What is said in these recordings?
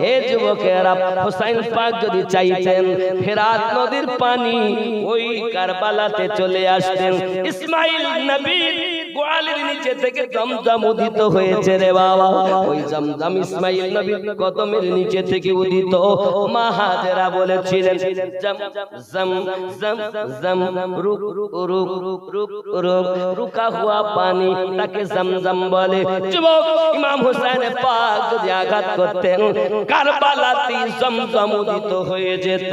হে যুবকেরা, হুসাইন পাক যদি চাইতেন ফেরাত নদীর পানি ওই কারবালাতে চলে আসতেন। ইসমাইল নবীর গোয়ালের নিচে থেকে জমজম উদিত হয়েছে রে বাবা। ওই জমজম ইসমাইল নবীর কদমের নিচে থেকে উদিত। মা হাজেরা বলেছিলেন জম জম জম জম রুক রুক রুক রুক রুক রুক রুকা হুয়া পানি তাকে জমজম বলে। যুবক, ইমাম হুসাইন পাক যদি আঘাত করতেন কারবালাতে জমজম উদিত হয়ে যেত।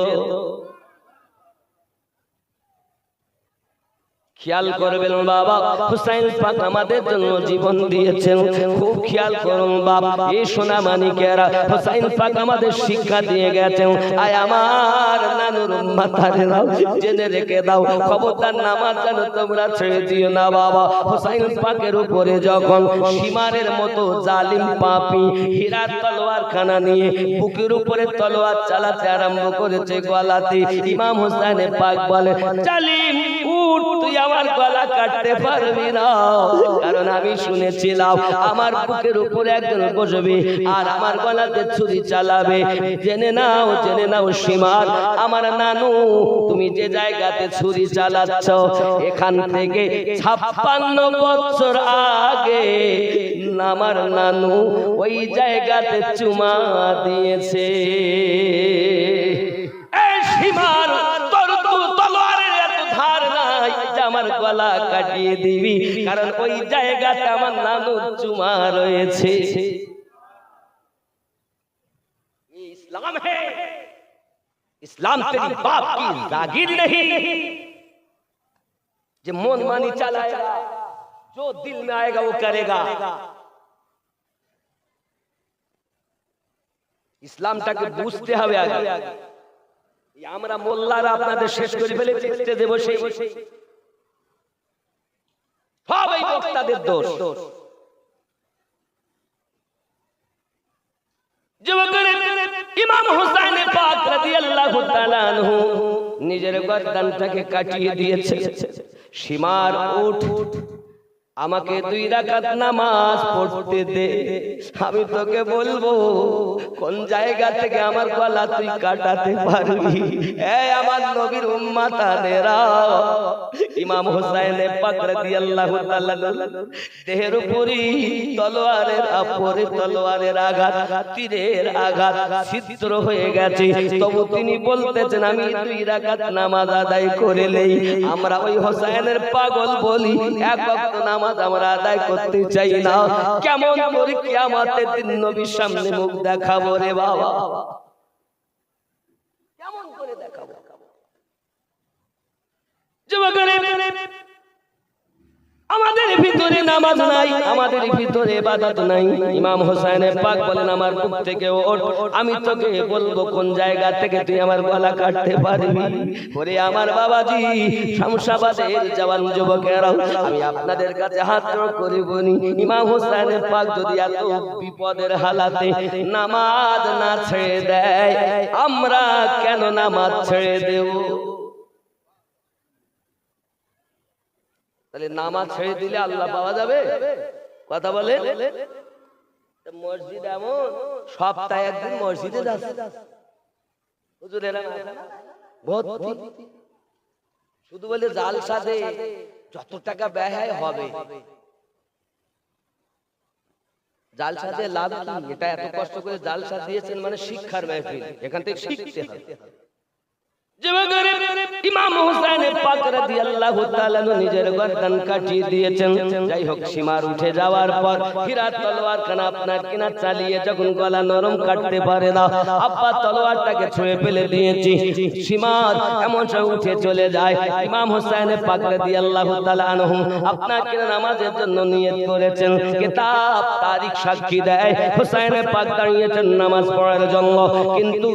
খেয়াল করবেন বাবা, হুসাইন পাক আমাদের জন্য জীবন দিয়েছেন, খুব খেয়াল করুন বাবা। এই সোনা মানিকেরা, হুসাইন পাক আমাদের শিক্ষা দিয়ে গেছেন। আয় আমার নানুর উম্মতারেরা, জেনে রেখে দাও, খবরদার নামাজ যেন তোমরা ছেড়ে দিও না বাবা। হুসাইন পাকের উপরে যখন সীমারের মতো জালিম পাপী হীরার তলোয়ার খানা নিয়ে বুকের উপরে তলোয়ার চালাতে আরম্ভ করেছে গলাতে, ইমাম হুসাইন পাক বলে, জালিম উঠ, তুই আমার গলা কাটতে পারবি না, কারণ আমি শুনেছিলাম আমার বুকের উপরে একজন বসবে আর আমার গলাতে ছুরি চালাবে। জেনে নাও সীমার, আমার নানু, তুমি যে জায়গাতে ছুরি চালাচ্ছ এখান থেকে 56 বছর আগে আমার নানু ওই জায়গাতে চুমা দিয়েছে। এই সীমার আমার গলা কাটিয়ে দিবি, কারণ ওই জায়গাতে আমার নানুর চুমা রয়েছে। ইসলাম है, इस्लाम तेरी बाप की जागीर नहीं, जो मन मानी चलाएगा, जो दिल में आएगा वो करेगा। ইসলামটাকে বুঝতে হবে আগে। আমরা মোল্লারা আপনাদের শেষ করে ফেলেছি, স্টেজে বসে সবাই বক্তাদের দোষ। ইমাম হুসাইন পাক রাদিয়াল্লাহু তাআলা আনহু নিজের গর্দানটাকে কাটিয়ে দিয়েছে। সীমার উঠ, আমাকে 2 রাকাত নামাজ পড়তে দে, আমি তোকে বলবো কোন জায়গা থেকে আমার গলা তুই কাটাতে পারবি। এই আমার নবীর উম্মতানেরা, ইমাম হুসাইন পাক রাদিয়াল্লাহু তাআলা দেহের উপরে তলোয়ারের আঘাত, তীরের আঘাত ছিদ্র হয়ে গেছে, তবু তিনি বলতেছেন আমি 2 রাকাত নামাজ আদায় করে নেই। আমরা ওই হুসাইনের পাগল বলি, এক ওয়াক্ত নামাজ আমরা আদায় করতে চাই না। কেমন করে কিয়ামতের দিন নবীর সামনে মুখ দেখাবো রে বাবা, কেমন করে দেখাবো? আমাদের ভিতরে নামাজ নাই, আমাদের ভিতরে ইবাদত নাই। ইমাম হুসাইন পাক বলেন আমার বুক থেকে ওঠ, আমি তোকে বলবো কোন জায়গা থেকে তুই আমার গলা কাটতে পারবি। ওরে আমার বাবাজি, শামসাবাদের জওয়ান যুবকেরা, আমি আপনাদের কাছে হাত জোড় করে বলি, ইমাম হুসাইন পাক যদি এত বিপদের হালাতে নামাজ না ছেড়ে দেয়, আমরা কেন নামাজ ছেড়ে দেব? তাহলে নামাজ ছেড়ে দিলে আল্লাহ পাওয়া যাবে? কথা বলে। মসজিদ এমন সপ্তাহে একদিন মসজিদে যাচ্ছে, হুজুর এরা ভর্তি, শুধু বলে জালসা দে, যত টাকা ব্যয় হবে। জালসা দিয়ে লাভ কি? এটা এত কষ্ট করে জালসা দিয়েছেন মানে শিক্ষার মাহফিল, এখান থেকে শিখতে হবে। ইমাম হুসাইন পাক রাদিয়াল্লাহু তাআলা নিজের গর্দান কাটিয়ে দিয়েছেন। যাই হোক, সীমার উঠে যাওয়ার পর হীরার তলোয়ার খানা আপনার কিনা চালিয়ে যখন গলা নরম কাটতে পারে না, আব্বা তলোয়ারটাকে ছুঁয়ে ফেলে দিয়েছি। সীমার এমন সময় উঠে চলে যায়। ইমাম হুসাইন পাক রাদিয়াল্লাহু তাআলা আনহু আপনার কিনা নামাজের জন্য নিয়ত করেছেন, কিতাব তারিখ সাক্ষী দেয় হুসাইন পাক দাঁড়িয়েছেন নামাজ পড়ার জন্য, কিন্তু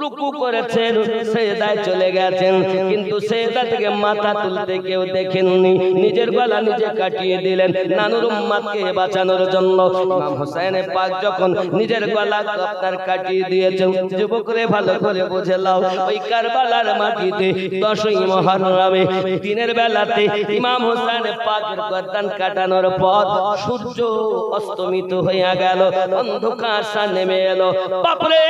রুকু করেছেন, সিজদায় চলে গেছেন, কিন্তু সেজদা থেকে মাথা তুলতে কেউ দেখেননি। নিজের গলা নিজে কাটিয়ে দিলেন নানুর উম্মতকে বাঁচানোর জন্য। ইমাম হোসেন পাক যখন নিজের গলা আপনার কাটিয়ে দিয়েছেন, যুবকরে ভালো করে বুঝে নাও, ওই কারবালার মাটিতে 10ই মুহররমে দিনের বেলাতে ইমাম হোসেন পাকের গর্দান কাটানোর পর সূর্য অস্তমিত হয়ে গেল, অন্ধকার নেমে এলো। বাপরে,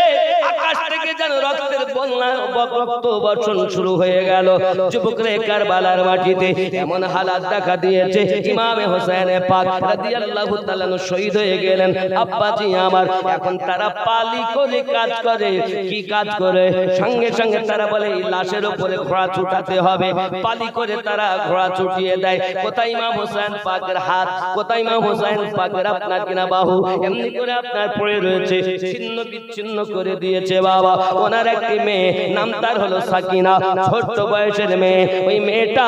আকাশ থেকে যেন রক্তের বন্যা, রক্ত বর্ষণ শুরু হয়ে গেল। যুবকরে কারবালার মাটিতে এমন হালাত দেখা দিয়েছে, ইমামে হোসেন পাক রাদিয়াল্লাহু তাআলা শহীদ হয়ে গেলেন। আব্বাজি আমার, এখন তারা পালি করে কাজ করে। কি কাজ করে? সঙ্গে সঙ্গে তারা বলে এই লাশের উপরে ঘোড়া ছুটাতে হবে। পালি করে তারা ঘোড়া ছুটিয়ে দেয়। কোথায় ইমাম হোসেন পাকের হাত, কোথায় ইমাম হোসেন পাকের আপনার কিনা বাহু, এমনি করে আপনার পড়ে রয়েছে, ছিন্ন বিচ্ছিন্ন করে দিয়েছে। বাবা, ওনার একটি মেয়ে, নাম তার হলো সাকিনা, ছোট্ট বয়সের মেয়ে। ওই মেয়েটা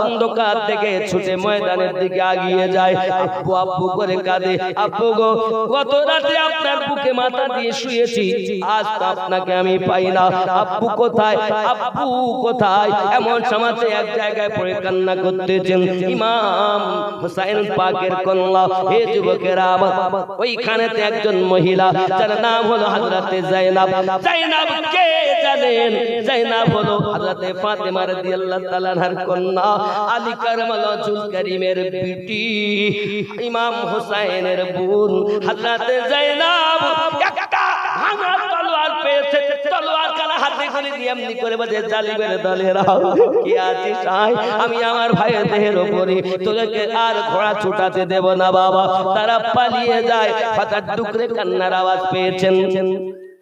অন্ধকার থেকে ছুটে ময়দানের দিকে আগিয়ে যায়, আব্বু আব্বু করে কাঁদে। আব্বু গো, গত রাতে আপনার বুকে মাথা দিয়ে শুয়েছি, আজ তো আপনাকে আমি পাই না। আব্বু কোথায়, আব্বু কোথায়? এমন সমাজে এক জায়গায় পড়ে কান্না করতেছেন ইমাম হোসেন পাকের কন্যা। হে যুবকেরা, ওইখানেতে একজন মহিলা, যার নাম হলো হযরতে যায়েনাব। যায়েনাব কে জানেন? যায়েনাব হলো হযরতে ফাতেমা রাদিয়াল্লাহু তাআলা আনহার কন্যা, আলী কারমালুল কারীমের বিটি, ইমাম হোসেনের বোন। হযরতে যায়েনাব একটা ভাঙা তলোয়ার পেয়েছে, তলোয়ার কালা হাতে করে দিয়ে এমনি করে বলে, জালিমের দলেরা কি আছিস আয়, আমি আমার ভাইয়ের দেহের উপরে তোকে আর ঘোড়া ছুটাতে দেব না। বাবা, তারা পালিয়ে যায়। হঠাৎ ডুকরে কান্নার আওয়াজ পেয়েছেন।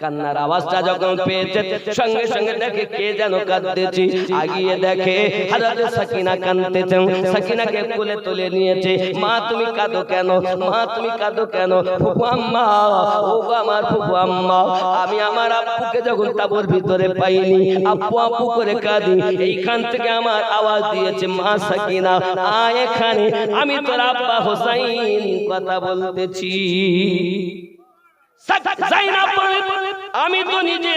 কান্নার আওয়াজটা যখন পেয়েছে, সঙ্গে সঙ্গে দেখে কে যেন কাঁদতেছে। আগিয়ে দেখে হযরত সাকিনা কাঁদতেছেন। সাকিনাকে কোলে তুলে নিয়েছে। মা তুমি কাঁদো কেন? মা তুমি কাঁদো কেন? ফুফু আম্মা, ও আমার ফুফু আম্মা, আমি আমার আব্বুকে যখন তাবুর ভিতরে পাইনি, আব্বু আব্বু করে কাঁদি। এইখান থেকে আমার আওয়াজ দিয়েছে, মা সাকিনা আয় এখানে, আমি তোর আব্বা হোসাইন কথা বলতেছি। যায়েনাব বলে, আমি তো নিজে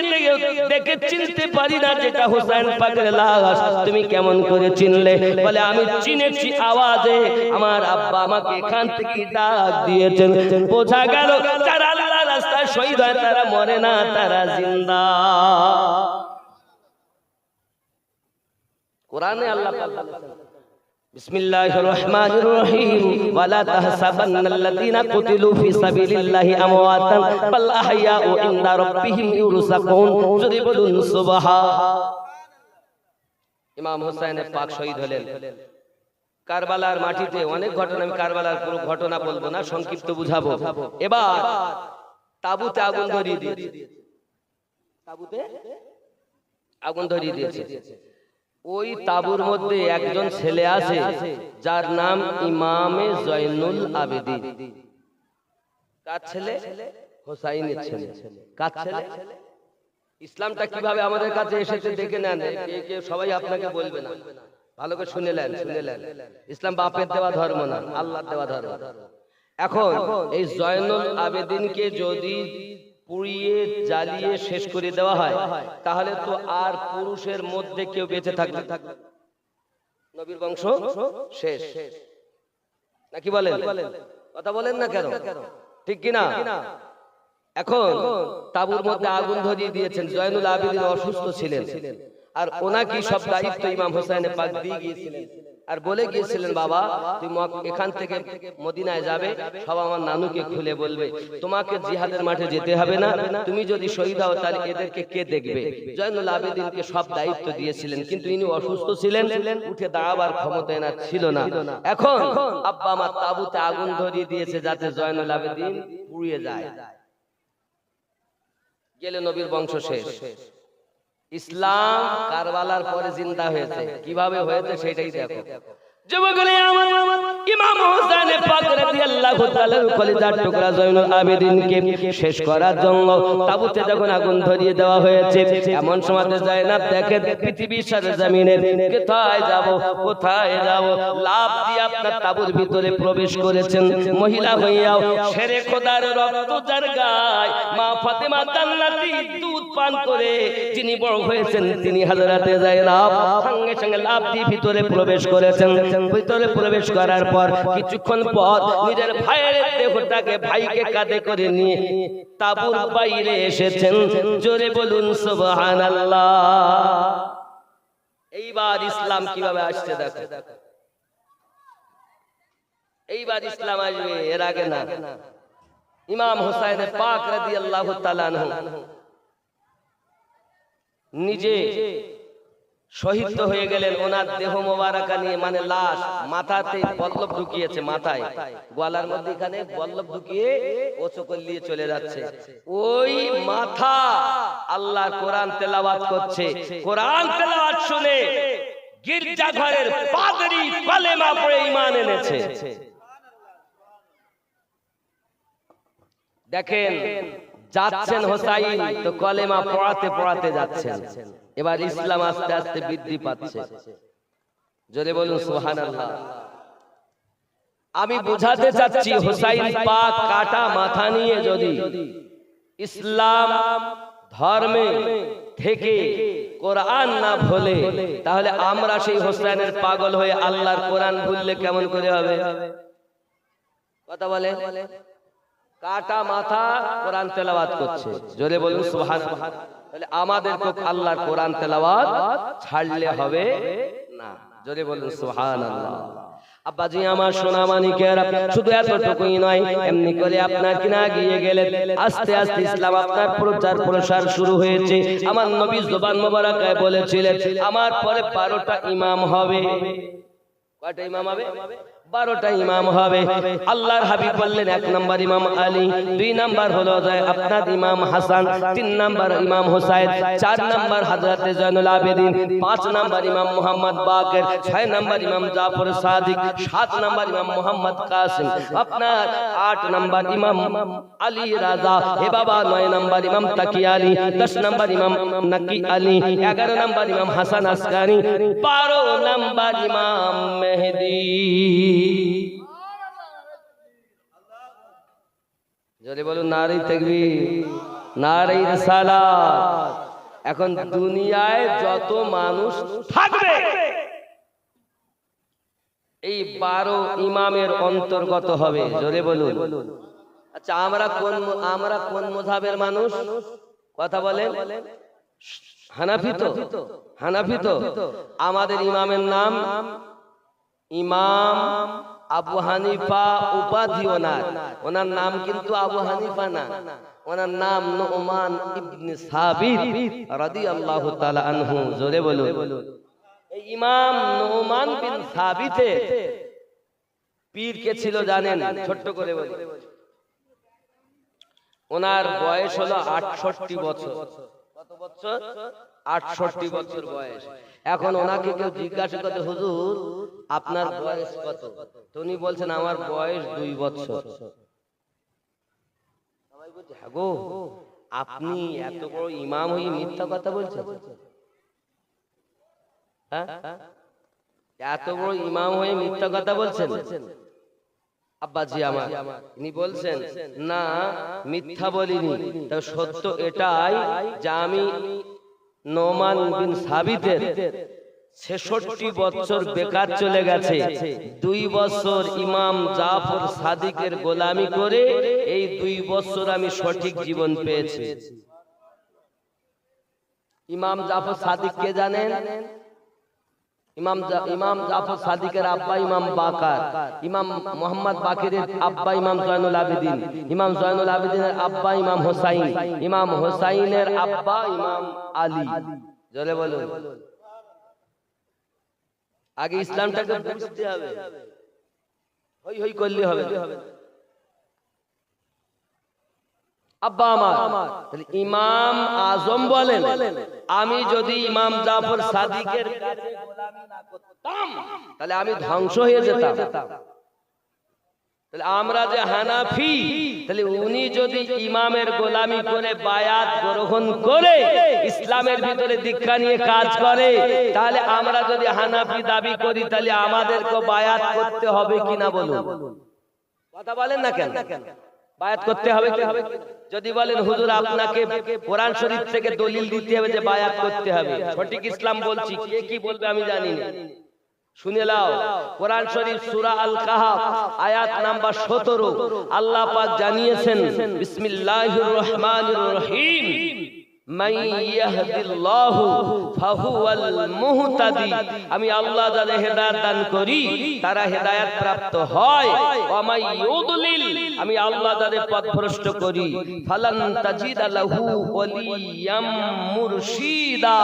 দেখে চিনতে পারি না যেটা হোসেন পাকের লাশ, তুমি কেমন করে চিনলে? বলে, আমি চিনেছি আওয়াজে, আমার আব্বা আমাকে এখান থেকে ডাক দিয়েছেন। বোঝা গেল যারা আল্লাহর রাস্তায় শহীদ হয় তারা মরে না, তারা জিন্দা। কোরআনে আল্লাহ পাক বলেছেন, বিসমিল্লাহির রহমানির রহিম, ওয়ালা তাহসাবান্নাল্লাযীনা কুতিলু ফি সাবিলিল্লাহি আমওয়াতান বাল আহইয়াউ ইনদা রাব্বিহিম ইউরযাকুন। যদি বলুন সুবহান। ইমাম হোসেন পাক শহীদ হলেন কারবালার মাটিতে। অনেক ঘটনা, আমি কারবালার পুরো ঘটনা বলবো না, সংক্ষিপ্ত বুঝাবো। এবার তাবুতে আগুন ধরিয়ে দিয়েছে, তাবুতে আগুন ধরিয়ে দিয়েছে। ওই তাবুর মধ্যে একজন ছেলে আছে যার নাম ইমামে জয়নুল আবেদিন। কার ছেলে? হোসাইনের ছেলে। কার ছেলে? ইসলামটা কিভাবে আমাদের কাছে এসেছে দেখে নেন, কে সবাই আপনাকে বলবে না, ভালো করে শুনে নেন, শুনে নেন। ইসলাম বাপের দেওয়া ধর্ম না, আল্লাহর দেওয়া ধর্ম। এখন এই জয়নুল আবেদিনকে যদি পুড়িয়ে জ্বালিয়ে শেষ করে দেওয়া হয়, তাহলে তো আর পুরুষের মধ্যে কেউ বেঁচে থাকবে, নবীর বংশ শেষ। নাকি বলেন? কথা বলেন না কেন? ঠিক কিনা? এখন তাবুর মধ্যে আগুন ধরিয়ে দিয়েছেন। জয়নুল আবেদিন অসুস্থ ছিলেন, আর ওনাকে সব দায়িত্ব ইমাম হোসেন পাক দিয়ে গিয়েছিলেন, আর বলে গিয়েছিলেন, বাবা তুমি এখান থেকে মদিনায় যাবে, সব আমার নানুকে খুলে বলবে, তোমাকে জিহাদের মাঠে যেতে হবে না, তুমি যদি শহীদ হও তাহলে এদেরকে কে দেখবে? জয়নুল আবেদিনকে সব দায়িত্ব দিয়েছিলেন, কিন্তু ইনি অসুস্থ ছিলেন, উঠে দাঁড়াবার ক্ষমতা এনার ছিল না। এখন আব্বা আমার তাবুতে আগুন ধরিয়ে দিয়েছে যাতে জয়নুল আবেদিন পুড়িয়ে যায়। গেলে নবীর বংশ শেষ। ইসলাম কারবালার পরে জিন্দা হয়েছে, কিভাবে হয়েছে সেটাই দেখো। যুবকরা আমার ইমাম হোসেন পাক রাদিয়াল্লাহু তাআলার কলিজার টুকরা জয়নুল আবেদিনকে শেষ করার জন্য তাবুতে যখন আগুন ধরিয়ে দেওয়া হয়েছে, এমন সময় যায়নাব দেখে পৃথিবীর সারা জমিনে কোথায় যাব কোথায় যাব, লাফ দিয়ে আপনার তাবুর ভিতরে প্রবেশ করেছেন। মহিলা হইয়াও শেরে খোদার রক্ত যার গায়, মা ফাতেমা জান্নাতি দুধ পান করে যিনি বড় হয়েছেন তিনি হযরতে যায়নাব সঙ্গে সঙ্গে লাফ দিয়ে ভিতরে প্রবেশ করেছেন। ভিতরে প্রবেশ করার পর কিছুক্ষণ পর নিজের ভাইয়ের দেহটাকে ভাইকে কাঁধে করে নিয়ে তাঁবুর বাইরে এসেছেন। জোরে বলুন সুবহানাল্লাহ। এইবার ইসলাম কিভাবে আসছে দেখো, এইবার ইসলাম আসবে, এর আগে না। ইমাম হোসেন পাক রাদিয়াল্লাহু তাআলা আনহু নিজে শহীদ হয়ে গেলেন। ওনার দেহ মোবারকা নিয়ে, মানে লাশ, মাথাতে বল্লভ ঢুকিয়েছে, মাথায় গলার মধ্যে এখানে বল্লভ ঢুকিয়ে ও চোখল দিয়ে চলে যাচ্ছে। ওই মাথা আল্লাহর কোরআন তেলাওয়াত করছে। কোরআন তেলাওয়াত শুনে গির্জা ঘরের পাদ্রী কলেমা পড়ে ঈমান এনেছে। দেখেন যাচ্ছেন হোসাইন তো কলেমা পড়াতে পড়াতে যাচ্ছেন। এবার ইসলাম আস্তে আস্তে বৃদ্ধি পাচ্ছে। জোরে বলুন সুবহানাল্লাহ। আমি বোঝাতে চাচ্ছি হোসাইন পাক কাটা মাথা নিয়ে যদি ইসলাম ধর্মে থেকে কোরআন না ভুলে, তাহলে আমরা সেই হোসাইনের পাগল হয়ে আল্লাহর কোরআন ভুললে কেমন করে হবে? কথা বলে, কাটা মাথা কোরআন তেলাওয়াত করছে। জোরে বলুন সুবহানাল্লাহ। তাহলে আমাদেরকে আল্লাহর কোরআন তেলাওয়াত ছাড়লে হবে না। জোরে বলুন সুবহানাল্লাহ। আব্বাজি আমার সোনা মানিকেরা, শুধু এতটুকুই নয়, এমনি করে আপনার কিনা গিয়ে গেলেন, আস্তে আস্তে ইসলাম আপনার প্রচার প্রসার শুরু হয়েছে। আমার নবী জবান মোবারকায় বলেছিলেন আমার পরে 12টা ইমাম হবে। কয়টা ইমাম হবে? 12টা ইমাম হবে। আল্লাহর হাবিব বললেন 1 নাম্বার ইমাম আলী, 2 নাম্বার হলো আপনার ইমাম হাসান, 3 নাম্বার ইমাম হুসাইন, 4 নাম্বার হযরত জয়নুল আবেদিন, 5 নাম্বার ইমাম মুহাম্মদ বাকের, 6 নাম্বার ইমাম জাফর সাদিক, 7 নাম্বার ইমাম মুহাম্মদ কাসিম, আপনার 8 নাম্বার ইমাম আলী রাজা, হে বাবা 9 নাম্বার ইমাম তাকি আলী, 10 নাম্বার ইমাম নাকি আলী, 11 নাম্বার ইমাম হাসান আসকানি, 12 নাম্বার ইমাম মেহেদী। জোরে বলুন নারে তাকবীর, নারে রিসালাত। এখন দুনিয়ায় যত মানুষ থাকবে এই 12 ইমামের অন্তর্গত হবে। জোরে বলুন। আচ্ছা আমরা কোন মাযহাবের মানুষ? কথা বলেন। হানাফি তো? হানাফি তো? আমাদের ইমামের নাম ইমাম আবু হানিফা, উপাধি ওনার নাম কিন্তু আবু হানিফা না, ওনার নাম নুমান ইবনে সাবিত রাদিয়াল্লাহু তাআলা আনহু। জোরে বলুন। এই ইমাম নুমান বিন সাবিতের পীর কে ছিল জানেন? ছোট্ট করে বলি, ওনার বয়স হলো 68 বছর। কত বছর? 68 বছর বয়স। এখন ওনাকে কেউ জিজ্ঞাসা করে হুজুর আপনার বয়স কত? উনি বলছেন আমার বয়স 2 বছর। সবাই বলছে হ্যাঁ গো, আপনি এত বড় ইমাম হয়ে মিথ্যা কথা বলছেন? হ্যাঁ, এত বড় ইমাম হয়ে মিথ্যা কথা বলছেন? আব্বাজি আমার ইনি বলছেন না মিথ্যা বলিনি, তবে সত্য এটাই যে আমি নোমান বিন সাবিতের 66 বছর বেকার চলে গেছে, 2 বছর ইমাম জাফর সাদিকের গোলামি করে এই 2 বছর আমি সঠিক জীবন পেয়েছি। ইমাম জাফর সাদিক কে জানেন? ইমাম জাফর সাদিকের আব্বা ইমাম বাকার, ইমাম মুহাম্মদ বাকিরের আব্বা ইমাম জয়নুল আবেদিন, ইমাম জয়নুল আবেদিনের আব্বা ইমাম হোসাইন, ইমাম হোসাইনের আব্বা ইমাম আলী। জোরে বলুন। আগে ইসলামটাকে বুঝতে হবে, হই হই করলে হবে। আব্বা আমার, তাহলে ইমাম আজম বলেন আমি যদি ইমাম জাফর সাদিকের কাছে গোলামি না করতাম তাহলে আমি ধ্বংস হয়ে যেতাম। তাহলে আমরা যে হানাফি, তাহলে উনি যদি ইমামের গোলামি করে বায়াত গ্রহণ করে ইসলামের ভিতরে দীক্ষা নিয়ে কাজ করে, তাহলে আমরা যদি হানাফি দাবি করি তাহলে আমাদেরকে বায়াত করতে হবে কিনা বলুন? কথা বলেন না কেন? বায়াত করতে হবে কি? যদি বলেন হুজুর আপনাকে কোরআন শরীফ থেকে দলিল দিতে হবে যে বায়াত করতে হবে, সঠিক ইসলাম বলছি, কে কি বলবে আমি জানি না। শুনে লাও, কোরআন শরীফ সূরা আল কাহাফ আয়াত নাম্বার 17 আল্লাহ পাক জানিয়েছেন বিসমিল্লাহির রহমানির রহিম মান ইয়াহদিল্লাহু ফাহুয়াল মুহতাদি। আমি আল্লাহ যাদের হেদায়েত দান করি তারা হেদায়েত প্রাপ্ত হয়। ওয়া মান ইউদলিল, আমি আল্লাহ যাদের পথভ্রষ্ট করি ফালান তাজিদা লাহু ওয়ালিয়াম মুরশিদা,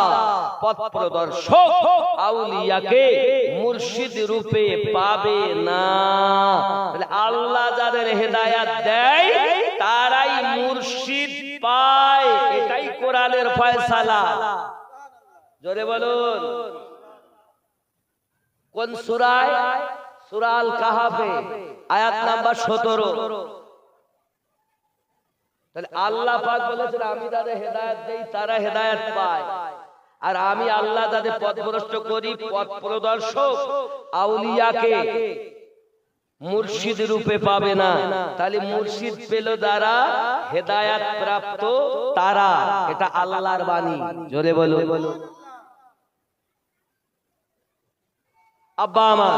পথ প্রদর্শক আউলিয়াকে মুর্শিদ রূপে পাবে না। তাহলে আল্লাহ যাদের হেদায়েত দেয় তারাই মুর্শিদ পায়, এটাই কোরআনের ফয়সালা। জোরে বলুন। কোন সূরায়? সূরা আল কাহাফে আয়াত নাম্বার 17। তাহলে আল্লাহ পাক বলেছেন আমি যাদের হেদায়েত দেই তারা হেদায়েত পায়, আর আমি আল্লাহ যাদের পথভ্রষ্ট করি পথ প্রদর্শক আউলিয়াকে মুর্শিদ রূপে পাবে না। তাহলে মুর্শিদ পেল যারা হেদায়েত প্রাপ্ত তারা, এটা আল্লাহর বাণী। জোরে বলো। আব্বা আমার,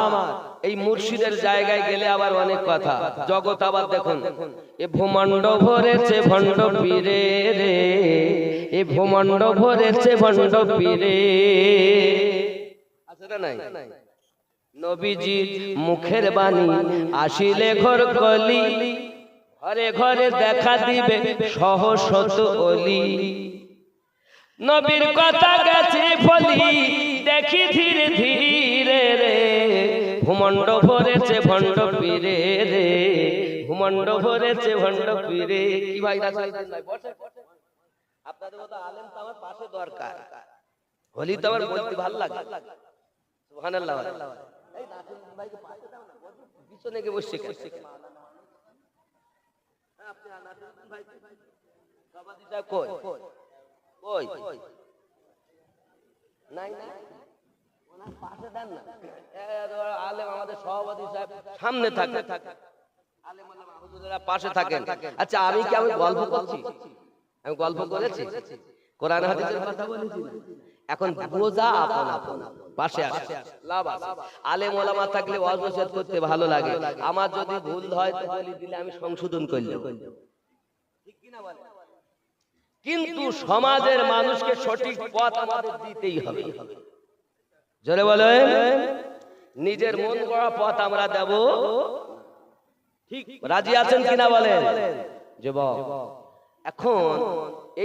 এই মুর্শিদের জায়গায় গেলে আবার অনেক কথা। জগৎ আবার দেখুন, এ ভূমণ্ড ভরেছে ভণ্ড পীরে রে, এ ভূমণ্ড ভরেছে ভণ্ড পীরে। আছে না নাই? নবীজি মুখের বাণী আসিলে ঘর কলি, ঘরে ঘরে দেখা দিবে সহশত অলি। নবীর কথা গেছে ফলি দেখি ধীরে ধীরে রে, ভূমণ্ড ভরেছে ভণ্ড পীরে রে, ভূমণ্ড ভরেছে ভণ্ড পীরে। কি ভাই আপনাদের মতো আলেম তো আমার পাশে দরকার, হলি তো আমার বলতে ভালো লাগে। সুবহানাল্লাহ। পিছনে গিয়ে বসে আমাদের সভাপতি সাহেব সামনে থাকে, পাশে থাকেন। আচ্ছা আমি কি আমি গল্প করছি? আমি গল্প করেছি? কোরআন হাদিসের কথা বলেছি। এখন বোঝা আপন আপন পাশে আসে, লাভ আছে। আলেম ওলামা থাকলে ওয়াজ নসিহত করতে ভালো লাগে। আমার যদি ভুল হয় তো বলি দিলে আমি সংশোধন করলাম, ঠিক কি না বলেন? কিন্তু সমাজের মানুষকে সঠিক পথ আমাদের দিতেই হবে। জোরে বলেন। নিজের মন গড়া পথ আমরা দেব, ঠিক রাজি আছেন কিনা বলেন যুবক? এখন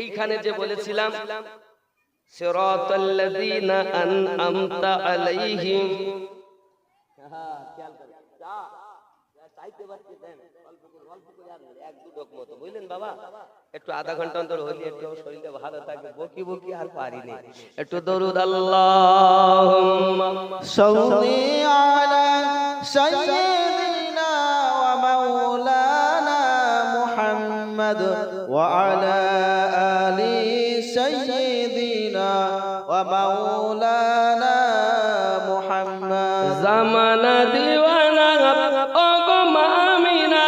এইখানে যে বলেছিলাম সিরাতাল্লাযীনা আন'আমতা আলাইহিম, বুঝলেন বাবা? একটু আধা ঘন্টা অন্তর হইলে একটু শরীরটা ভালো থাকবে। বকি বকি আর পারিনি। একটু দরুদ আল্লাহুম্মা সাল্লি আলা সাইয়্যিদিনা ওয়া মাওলানা মুহাম্মদ ওয়া আলা আলি সাইয়্যিদিনা ওয়া মাওলানা মুহাম্মদ। জামানা দিওয়ানা ও গো মামিনা,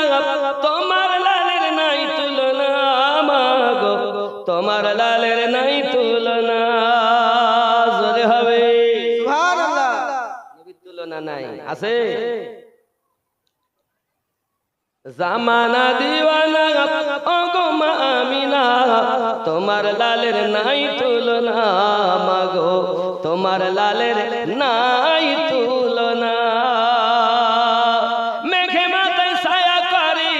তোমার লালের নাই তুলনা মাগো, তোমার লালের নাই তুলনা। জোরে হবে সুবহানাল্লাহ। নবীর তুলনা নাই, আছে? জামানা দিওয়ানা ও গো মামিনা, তোমার লালের নাই তুলনা মাগো, তোমার লালের নাই তুলনা। মেঘে মাথায় ছায়া করি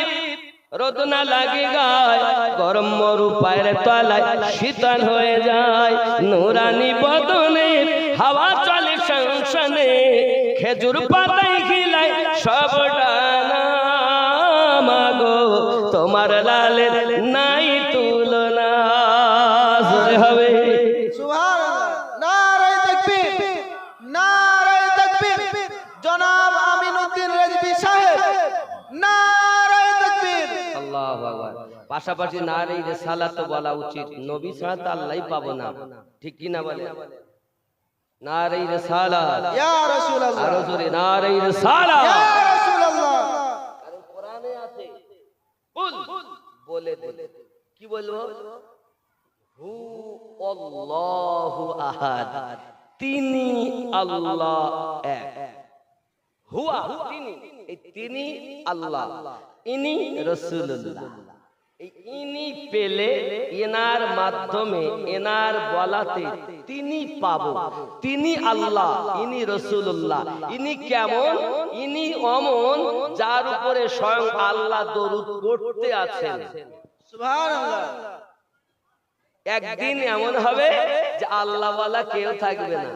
রোদ না লাগে গায়, গরম মরু পায়ের তলায় শীতল হয়ে যায়। নুরানি বদনে হাওয়া চলে সংসনে, খেজুর পাতায় খিলায় সব ডানা মাগো, তোমার লালের নাই পাশাপাশি নারী রিসালাত বলা উচিত, নবী ছাড়া তো আল্লাহই পাবো না, ঠিক কি না বলে? নারী রিসালাত ইয়া রাসূলুল্লাহ, আরো জোরে নারী রিসালাত ইয়া রাসূলুল্লাহ। কারণ কোরআনে আছে কুল বলে দে, কি বলবো? হু আল্লাহু আহাদ, তিনি আল্লাহ এক। হুয়া তিনি, এই তিনি আল্লাহ, ইনি রাসূলুল্লাহ। এই ইনি পেলে এনার মাধ্যমে এনার বলাতে তিনি পাবো, তিনি আল্লাহ, ইনি রাসূলুল্লাহ। ইনি কেমন? ইনি অমন যার উপরে স্বয়ং আল্লাহ দরুদ পড়তে আছেন। সুবহানাল্লাহ। একদিন এমন হবে যে আল্লাহওয়ালা কেউ থাকবে না,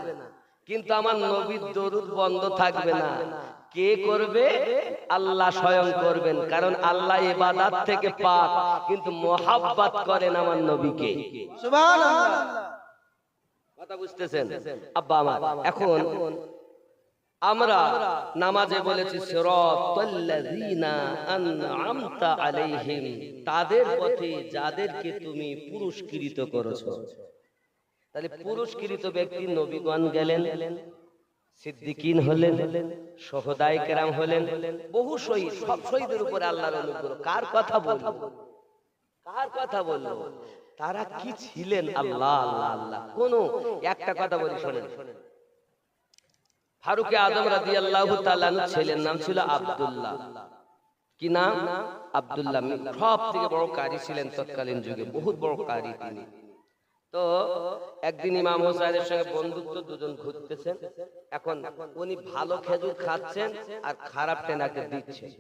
কিন্তু আমার নবীর দরুদ বন্ধ থাকবে না। কে করবে? আল্লাহ স্বয়ং করবেন, কারণ আল্লাহ ইবাদত থেকে পাক, কিন্তু মুহাব্বত করেন আমার নবীকে। সুবহানাল্লাহ। কথা বুঝতেছেন আব্বা আমার? এখন আমরা নামাজে বলেছি সিরাতাল্লাযীনা আন'আমতা আলাইহিম, তাদের পথে যাদেরকে তুমি পুরস্কৃত করেছো। তাহলে পুরস্কৃত ব্যক্তি নবীগণ গেলেন, সিদ্দিকিন হলেন, শুহাদায়ে কেরাম হলেন, বহু শহীদ, সব শহীদের উপরে আল্লাহর অনুগ্রহ। কার কথা বলবো? কার কথা বলবো? তারা কি ছিলেন? আল্লাহ আল্লাহ আল্লাহ। কোন একটা কথা বলি শুনেন। ফারুক আজম রাদিয়াল্লাহু তাআলা ছেলের নাম ছিল আব্দুল্লাহ। কি নাম? আব্দুল্লাহ। সব থেকে বড় কারি ছিলেন তৎকালীন যুগে, বহুত বড় কারি তিনি। তো একদিন ইমাম হোসেনের সঙ্গে বন্ধুত্ব, দুজন ঘুরতেছেন। এখন উনি ভালো খেজুর খাচ্ছেন আর খারাপ টেনাকে দিচ্ছেন।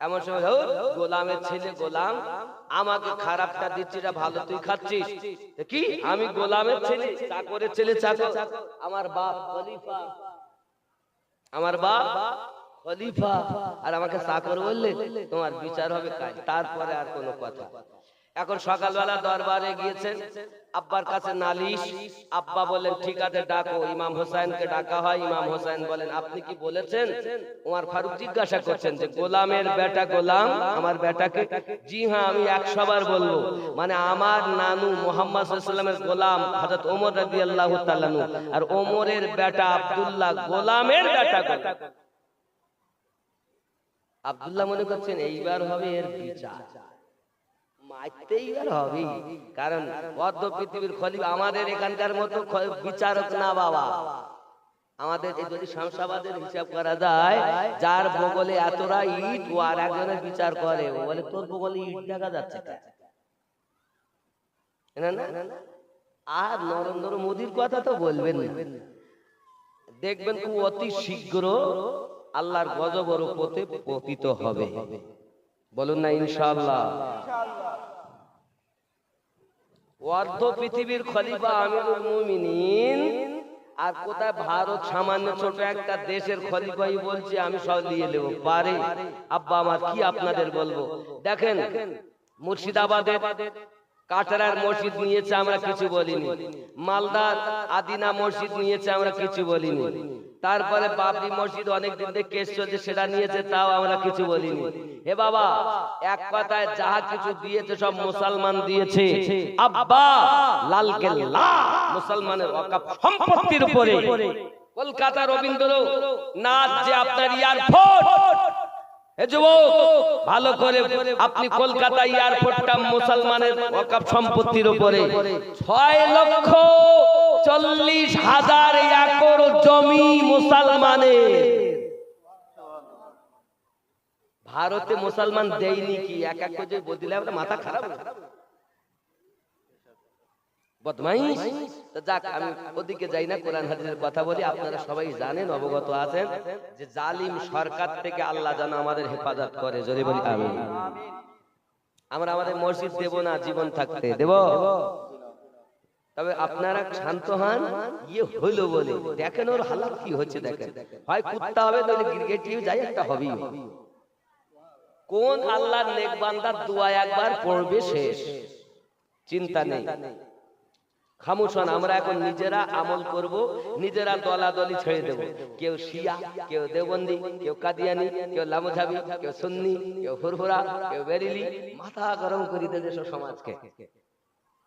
এমন সময় গোলামের ছেলে গোলাম আমাকে খারাপটা দিচ্ছি, ভালো তুই খাচ্ছিস। কি? আমি গোলামের ছেলে, চাকরের ছেলে চাকর, আমার বাপ খলিফা, আমার বাপ খলিফা, আর আমাকে চাকর বললে তোমার বিচার হবে কাজ। তারপরে আর কোনো কথা। এখন সকালবেলা দরবারে গিয়েছেন, আব্বার কাছে নালিশ। আব্বা বলেন ঠিক আছে ডাকো। ইমাম হোসেনকে ডাকা হয়। ইমাম হোসেন বলেন আপনি কি বলেছেন? ওমর ফারুক জিজ্ঞাসা করছেন যে গোলামের বেটা গোলাম আমার বেটাকে? জি হ্যাঁ, আমি 100 বার বলবো। মানে আমার নানু মুহাম্মদ সাল্লাল্লাহু আলাইহি ওয়াসাল্লামের গোলাম হযরত ওমর রাদিয়াল্লাহু তাআলা আনহু, আর ওমরের বেটা আব্দুল্লাহ গোলামের বেটা গোলাম। আব্দুল্লাহ মনে করছেন এইবার হবে এর বিচার, মারতেই আর হবে, কারণ অর্ধ পৃথিবীর খলিফা। আমাদের এখানকার মতো বিচারক না বাবা। আমাদের যদি শামসাবাদের হিসাব করা যায়, যার বগলে এতটা ইট ও আর একজনের বিচার করে, ও বলে তোর বগলে ইট দেখা যাচ্ছে না না। আর নরেন্দ্র মোদীর কথা তো বলবেন না, দেখবেন খুব অতি শীঘ্র আল্লাহর গজব ওর উপর পতিত হবে। বলুন না ইনশাআল্লাহ। অর্ধ পৃথিবীর খলিফা আমিরুল মুমিনিন, আর কোথায় ভারত সামান্য ছোট একটা দেশের খলিফাই বলছে আমি সব নিয়ে নেব পারে। আব্বা আমার কি আপনাদের বলবো, দেখেন মুর্শিদাবাদের কাটারার মসজিদ নিয়েছে আমরা কিছু বলিনি, মালদার আদিনা মসজিদ নিয়েছে আমরা কিছু বলিনি, তারপরে বাবরি মসজিদ অনেকদিন থেকে কেস চলছে সেটা নিয়েছে, তাও আমরা কিছু বলিনি। হে বাবা, এক কথায় যাহা কিছু দিয়েছে সব মুসলমান দিয়েছে। আব্বা লালকেল্লা মুসলমানের ওয়াকফ সম্পত্তির উপরে। কলকাতা রবীন্দ্রনাথ যে আপনার এয়ারপোর্ট, হে যুবক ভালো করে আপনি কলকাতা এয়ারপোর্টটা মুসলমানের ওয়াকফ সম্পত্তির উপরে। 6,40,000 একর জমি মুসলমানের। ভারতে মুসলমান দেয়নি কি? এক এক করে বদলে আমরা মাথা খারাপ বদমাইশ। তো যাক, আমি ওদিকে যাই না, কোরআন হাদিসের কথা বলি। আপনারা সবাই জানেন, অবগত আছেন যে জালিম সরকার থেকে আল্লাহ যেন আমাদের হেফাজত করে। জোরে বলি আমিন। আমরা আমাদের মসজিদ দেব না, জীবন থাকতে দেব। তবে আপনারা শান্ত হন, ইয়ে হইলো বলে দেখেন ওর হালাত কি হচ্ছে। দেখেন, হয় কুত্তা হবে নইলে গিরগিটিও যাই একটা হবেই। কোন আল্লাহর নেক বান্দার দোয়া একবার পড়বে শেষ, চিন্তা নেই। খামোশ হন। আমরা এখন নিজেরা আমল করব, নিজেরা দলাদলি ছেড়ে দেব। কেউ শিয়া, কেউ দেওবন্দি, কেউ কাদিয়ানি, কেউ লামোঝাবি, কেউ সুন্নি, কেউ হুরহুরা, কেউ বেরিলি, মাথা গরম করে দেবে সব সমাজকে।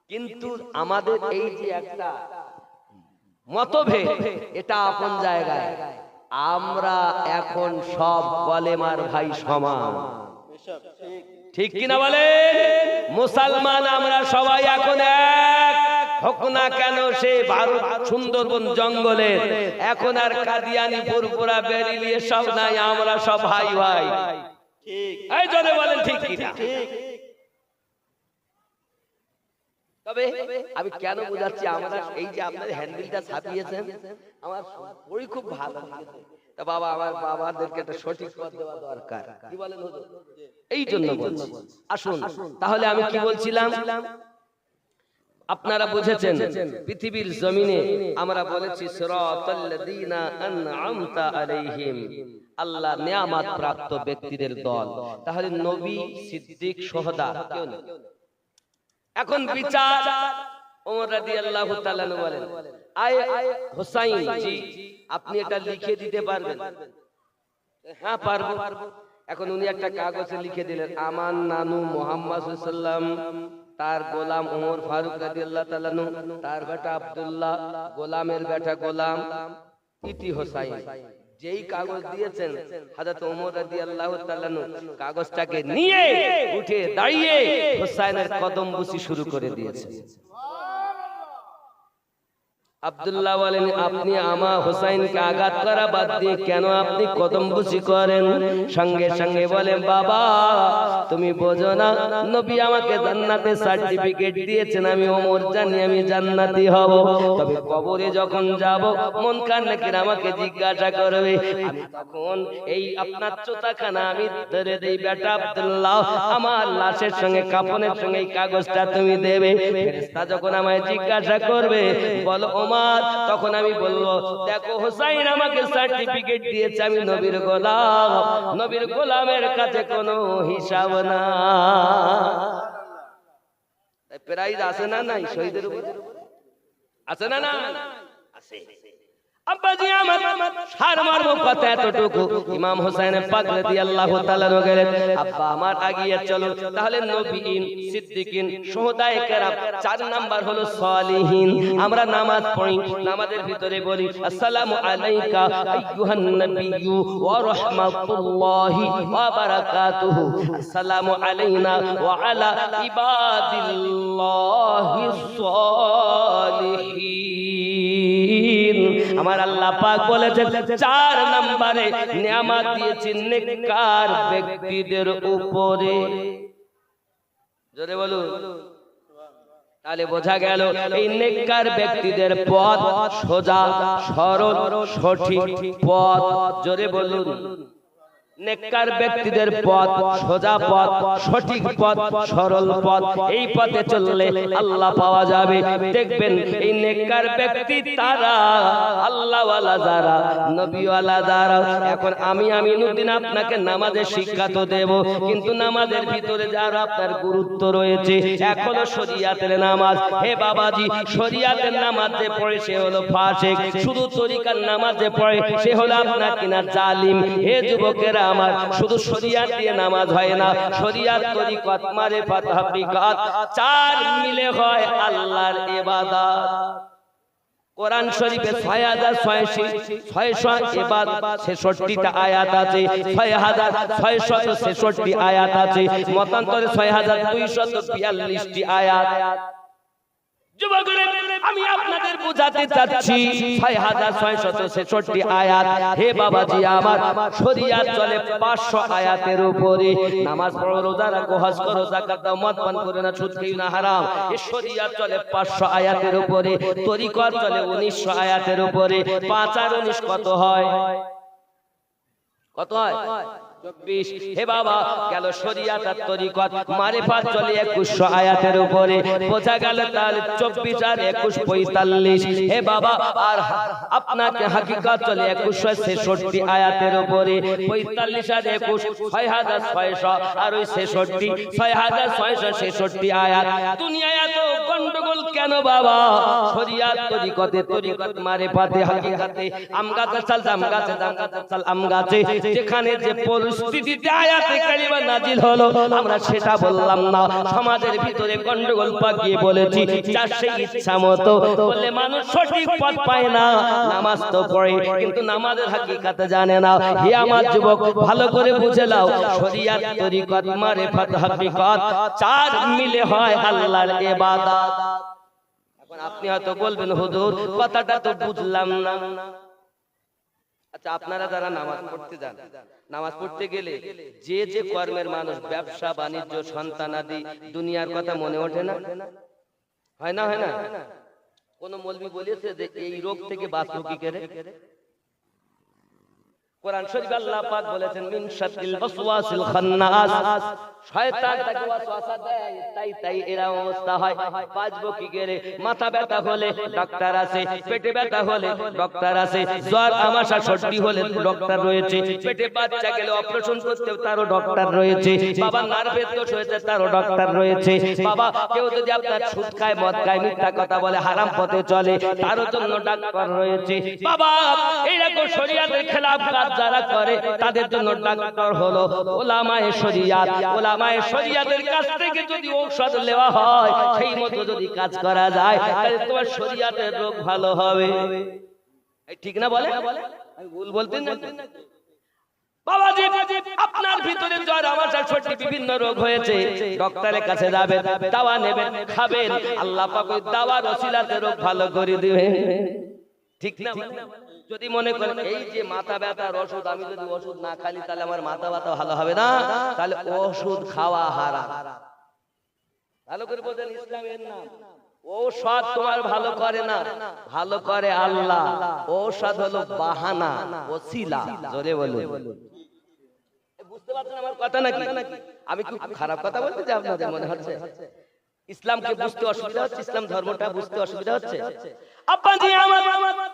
কিন্তু আমাদের এই যে একটা মতভেদ, এটা আপন জায়গায়। আমরা এখন সব কলেমার ভাই সমান, ঠিক কিনা বলে? মুসলমান আমরা সবাই এখন এক। হোক না কেন সে ভারত সুন্দরবন জঙ্গলের, এখন আর কাদিয়ানি ফুরফুরা বেরিলি সব নাই, আমরা সব ভাই ভাই। ঠিক, এই জোরে বলেন ঠিক কিনা? তবে আমি কেন বুঝাচ্ছি, আমরা এই যে আপনাদের হ্যান্ডেলটা ছাপিয়েছেন, আমার বড়ই খুব ভালো লাগছে। তা বাবা, আমার বাবাদেরকে একটা সঠিক পথ দেওয়া দরকার, কি বলেন হুজুর? এই জন্য বলছি। আসুন তাহলে আমি কি বলছিলাম, আপনারা বুঝেছেন। পৃথিবীর জমিনে আমরা বলেছি সিরাতাল্লাযীনা আন'আমতা আলাইহিম, আল্লাহ নিয়ামত প্রাপ্ত ব্যক্তিদের দল। তাহলে নবী, সিদ্দিক, শুহাদা কেউ নেই। এখন বিচার ওমর রাদিয়াল্লাহু তাআলা বলেন, আয় হুসাইন জি, আপনি এটা লিখে দিতে পারবেন? হ্যাঁ পারবো। এখন উনি একটা কাগজে লিখে দিলেন, আমার নানু মুহাম্মদ সাল্লাল্লাহু আলাইহি ওয়াসাল্লাম, তার গোলাম ওমর ফারুক রাদিয়াল্লাহু তাআলা, তার বেটা আব্দুল্লাহ, গোলামের বেটা গোলাম, ইতি হুসাইন। যেই কাগজ দিয়েছেন হযরত ওমর রাদিয়াল্লাহু তাআলা কাগজটাকে নিয়ে উঠে দাঁড়িয়ে হুসাইনের কদম বুসি শুরু করে দিয়েছেন। আব্দুল্লাহ বলেন, আপনি আমার হুসাইনকে আঘাত করা বাদ দিয়ে কেন আপনি কদম বুসি করেন? সঙ্গে সঙ্গে বলেন, বাবা তুমি বোঝো না, নবী আমাকে জান্নাতের সার্টিফিকেট দিয়েছেন, আমি ওমর জানি আমি জান্নাতি হব। তবে কবরে যখন যাব মুনকার নাকির আমাকে জিজ্ঞাসা করবে, আমি তখন এই আপনার চোতাখানা আমি ধরে দেই, বেটা আব্দুল্লাহ আমার লাশের সঙ্গে কাফনের সঙ্গে এই কাগজটা তুমি দেবে। ফেরেশতা যখন আমায় জিজ্ঞাসা করবে বলো ওমর, তখন আমি বলবো, দেখো হুসাইন আমাকে সার্টিফিকেট দিয়েছে, আমি নবীর গোলাম, নবীর গোলামের কাছে কোনো হিসাব না। প্রাইজ আছে না নাই? শহীদের উপর আছে না? না আছে। আব্বাজি আমার সারমর্ম কথা এতটুকু, ইমাম হুসাইন পাক রাদিয়াল্লাহু তাআলা গেলেন, আব্বা আমার আগিয়ে চলো। তাহলে নবীন, সিদ্দিকিন, শুহাদায়ে কেরাম, 4 নাম্বার হলো সালিহিন। আমরা নামাজ পড়ি, নামাজের ভিতরে বলি আসসালামু আলাইকা আইয়ুহান নাবিয়্যু ওয়া রাহমাতুল্লাহি ওয়া বারাকাতুহু, আসসালামু আলাইনা ওয়া আলা ইবাদিল্লাহিস সালিহিন। আমার আল্লাহ পাক বলেছেন 4 নম্বরে নিয়ামত দিয়েছেন নেককার ব্যক্তিদের উপরে। জোরে বলুন। তাহলে বোঝা গেল এই নেককার ব্যক্তিদের পথ সোজা, সরল, সঠিক পথ। জোরে বলুন। নেককার ব্যক্তিদের পথ সোজা পথ, সঠিক পথ, সরল পথ। এই পথে চললে আল্লাহ পাওয়া যাবে। দেখবেন এই নেককার ব্যক্তি তারা, আল্লাহওয়ালা যারা, নবীওয়ালা যারা। এখন আমি আমিনুদ্দিন আপনাকে নামাজের শিক্ষা তো দেব, কিন্তু নামাজের ভিতরে যারা আপনার গুরুত্ব রয়েছে, এখনো শরিয়াতের নামাজ। হে বাবাজি, শরিয়াতের নামাজ যে পড়ে সে হলো ফাসিক, শুধু তরিকার নামাজ যে পড়ে সে হলো আপনার কিনা জালিম। হে যুবকেরা আমার, শুধু শরিয়াত দিয়ে নামাজ হয় না, শরিয়াত, তরিকত, মারিফাত, হাকিকাত 4 মিলে হয় আল্লাহর ইবাদত। কোরআন শরীফে 6666টা আয়াত আছে, 6666 আয়াত আছে, মতান্তরে 6242টি আয়াত। যুবকরা আমি আপনাদের বোঝাতে চাচ্ছি 6666 আয়াত। হে বাবাজি আমার, শরিয়াত চলে 500 আয়াতের উপরে। নামাজ পড়ো, রোজা রাখো, হজ করো, যাকাত দাও, মদ পান করো না, সুদ খেও না, হারাম। এই শরিয়াত চলে 500 আয়াতের উপরে। তরিকত চলে 1900 আয়াতের উপরে। 5 আর 19 কত হয়? কত হয়? 24 হে বাবা গেল শরিয়াত আর তরিকত মারিফাত চলে 2100 আয়াতের উপরে বোঝা গেল তাহলে 24 আর 21 45 হে বাবা আর আপনাকে হাকিকত চলে 2166 আয়াতের উপরে 45 আর 21 6600 আর ওই 66 6666 আয়াত দুনিয়ায় এত গন্ডগোল কেন বাবা শরিয়াত তরিকতে তরিকত মারিফাতে হাকিকতে আম গাছে চল জাম গাছে জাম গাছে চল আম গাছে যেখানে যে পরিস্থিতিতে আয়াতে কারিমা নাজিল হলো আমরা সেটা বললাম না সমাজের ভিতরে গন্ডগোল পাকিয়ে বলেছি চাষে ইচ্ছা মতো বলে মানুষ সঠিক পথ পায় না নামাজ তো পড়ে কিন্তু নামাজের হাকিকত জানে না হে আমার যুবক ভালো করে বুঝে নাও শরিয়াত তরিকত মারিফাত হাকিকত চার মিলে হয় আল্লাহর ইবাদত এখন আপনি হয়তো বলবেন হুজুর কথাটা তো বুঝলাম না আচ্ছা আপনারা যারা নামাজ পড়তে যান নামাজ পড়তে গেলে যে যে কর্মের মানুষ ব্যবসা বাণিজ্য সন্তানাদি দুনিয়ার কথা মনে ওঠে না হয় না কোন মৌলবি বলেছে যে এই রোগ থেকে বাঁচবো কি করে কোরআন শরীফ আল্লাহ পাক বলেছেন মিন শাররিল ওয়াসওয়াসিল খান্নাস শয়তান তাকে ওয়াসওয়াসা দেয় তাই এরা অবস্থা হয় বাঁচবো কি করে মাথা ব্যথা হলে ডাক্তার আছে পেটে ব্যথা হলে ডাক্তার আছে জ্বর আমাশা সর্দি হলে ডাক্তার রয়েছে পেটে বাচ্চা গেলে অপারেশন করতেও তারও ডাক্তার রয়েছে বাবা নার্ভের দোষ হয়েছে তারও ডাক্তার রয়েছে বাবা কেউ যদি আপনার সুদ খায় মদ খায় মিথ্যা কথা বলে হারাম পথে চলে তারও জন্য ডাক্তার রয়েছে বাবা এইরকম শরীয়তের খেলাফ কাজ যারা করে তাদের জন্য ডাক্তার হলো উলামায়ে শরিয়াত উলামায়ে শরিয়াতের কাছ থেকে যদি ঔষধ নেওয়া হয় সেই মতো যদি কাজ করা যায় তাহলে তোমার শরিয়াতের রোগ ভালো হবে ঠিক না বলে আমি ভুল বলতেন না বাবাজি আপনার ভিতরে জ্বর আমাশা সর্দি বিভিন্ন রোগ হয়েছে ডক্টরের কাছে যাবেন দাওয়া নেবেন খাবেন আল্লাহ পাক ওই দাওয়ার ওসিলাতে রোগ ভালো করে দিবেন ঠিক না যদি মনে করেন এই যে মাথা ব্যথার ওষুধ আমি যদি ওষুধ না খাই তাহলে আমার মাথা ব্যথা ভালো হবে না তাহলে ওষুধ খাওয়া হারাম ভালো করে বলেন ইসলামের নাম ঔষধ তোমার ভালো করে না ভালো করে আল্লাহ ঔষধ হলো বাহানা ওসিলা জোরে বলুন বুঝতে পারছেন আমার কথা নাকি আমি কি খারাপ কথা বলতে যে আপনাদের মনে হচ্ছে ইসলামকে বুঝতে অসুবিধা হচ্ছে ইসলাম ধর্মটা বুঝতে অসুবিধা হচ্ছে আব্বাজি আমার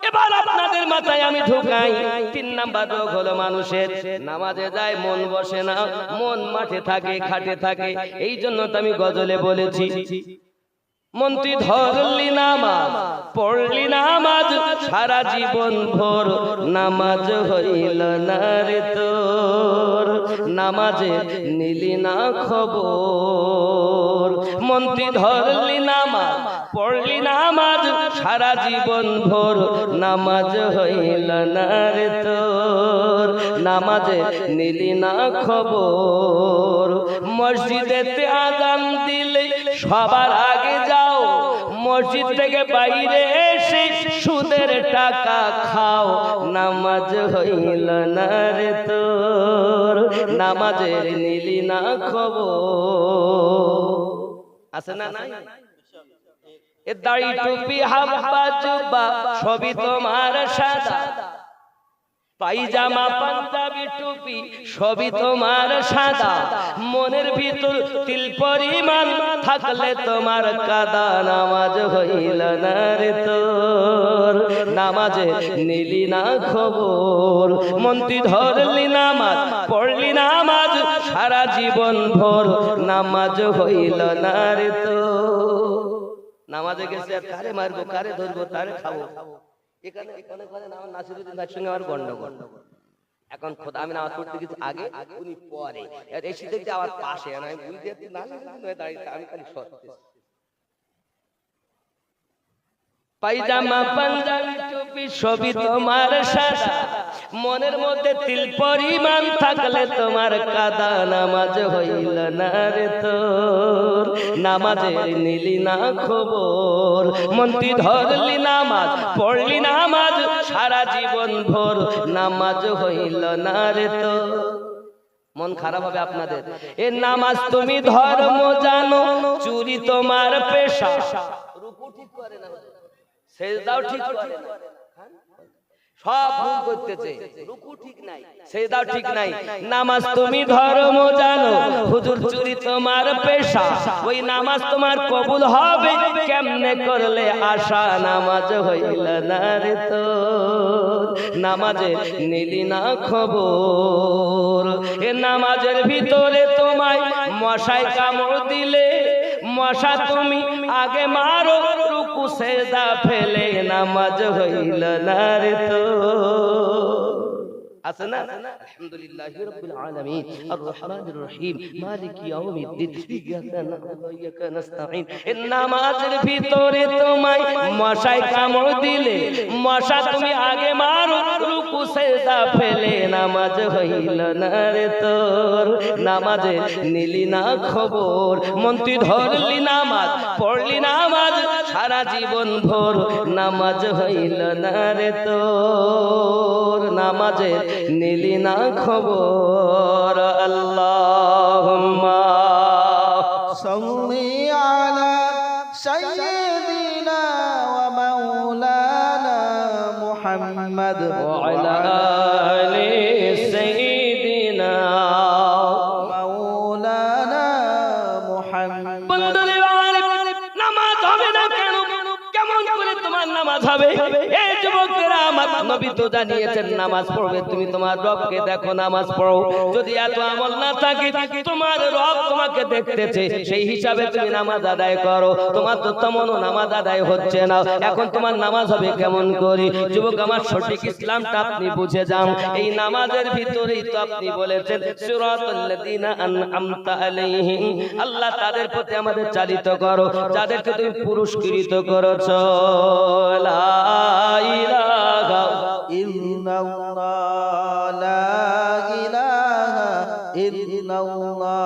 এবার আপনাদের মাথায় আমি ঢুকাই 3 নাম্বার রোগ হলো মানুষের নামাজে যায় মন বসে না মন মাঠে থাকে খাটে থাকে এই জন্য তো আমি গজলে বলেছি মন তুই ধরলি নামাজ পড়লি নামাজ সারা জীবন ভোর নামাজ হইল না রে তোর নামাজে নিলি না খবর মন তুই ধরলি নামাজ পড়লি নামাজ সারা জীবন ভোর নামাজ হইল না রে তোর নামাজে নিলি না খবর মসজিদেতে আযান দিলে সবার আগে যাও মসজিদ থেকে বাইরে এসে সুদের টাকা খাও নামাজ হইল না রে তোর নামাজের নিলি না খবর আছে না নাই এ দাড়ি টুপি হাব্বা জুব্বা সবই তোমার সাদা পায়জামা পাঞ্জাবি টুপি সবই তোমার সাদা মনের ভিতর তিল পরিমাণ থাকলে তোমার কাদা নামাজ হইল না রে তোর নামাজে নিলি না খবর মন তুই ধরলি নামাজ পড়লি নামাজ সারা জীবন ভোর নামাজ হইল না রে তোর নামাজে গেছে আর কারে মারবো কারে ধরবো তারে খাবো এখানে আমার নাসিরুদ্দিন ভাইয়ের সঙ্গে আমার গন্ডগোল এখন খোদা আমি নামাজ পড়তে গেছি আগে উনি পরে এসে দেখছি আমার পাশে আমি বুঝতে না দাঁড়িয়ে আমি খালি সত্যি পায়জামা পাঞ্জাবি টুপি সবই তোমার সাদা মনের মধ্যে তিল পরিমাণ থাকলে তোমার কাদা নামাজ হইল না রে তোর নামাজের নিলি না খবর মন তুই ধরলি নামাজ পড়লি নামাজ সারা জীবন ভোর নামাজ হইল না রে তোর মন খারাপ হবে আপনাদের এ নামাজ তুমি ধর্ম জানো চুরি তোমার পেশা রুকু ঠিক করে না সেজদাও ঠিক করে না সব ভুল করতেছে, রুকু ঠিক নাই, সেজদাও ঠিক নাই। নামাজ তুমি ধর্ম জানো, হুজুর চুরি তোমার পেশা, ওই নামাজ তোমার কবুল হবে কেমনে করলে আশা? নামাজ হইল না রে তোর, নামাজে নিলি না খবর। এ নামাজের ভিতরে তোমায় মশায় কামড় দিলে, মশা তুমি আগে মারো, রুকু সেজদা ফেলে নামাজ হইল না রে তো। আছে না? আলহামদুলিল্লাহি রাব্বিল আলামিন আর রহমানির রহিম মালিকি ইয়াউমিদ্দিন ইয়াকা না'বুদু ওয়া ইয়াকা নাস্তাঈন। এই নামাজের ভিতরে তোমায় মশায় কামড় দিলে, মশা তুমি আগে মারো, রুকু সেজদা ফেলে নামাজ হইল না রে তোর, নামাজে নিলি না খবর। মন তুই ধরলি নামাজ, পড়লি নামাজ সারা জীবন ভোর, নামাজ হইল না রে তোর, নামাজে নিলি না খবর। আল্লাহুম্মা সাল্লি আলা সাইয়্যিদিনা ওয়া মাওলানা মুহাম্মদ ওয়া আলা আলি সাইয়্যিদিনা মাওলানা মুহাম্মদ। বন্ধুরে নামাজ হবে না কেন? কেমন করে তোমার নামাজ হবে? এই যুবকেরা, আমার নবী তো জানিয়েছেন নামাজ পড়বে তুমি তোমার রবকে দেখো, নামাজ পড়ো। যদি এত আমল না থাকে, তোমার রব তোমাকে দেখতেছে, সেই হিসাবে তুমি নামাজ আদায় করো। তোমার তো তেমনও নামাজ আদায় হচ্ছে না, এখন তোমার নামাজ হবে কেমন করে? যুবক আমার, সঠিক ইসলামটা আপনি বুঝে যান। এই নামাজের ভিতরেই তো আপনি বলেছেন সিরাতাল লাযিনা আন'আমতা আলাইহিম, আল্লাহ তাদের প্রতি আমাদের চালিত করো যাদেরকে তুমি পুরস্কৃত করেছ। লা ইলাহা ইল্লাল্লাহ, লা ইলাহা ইল্লাল্লাহ,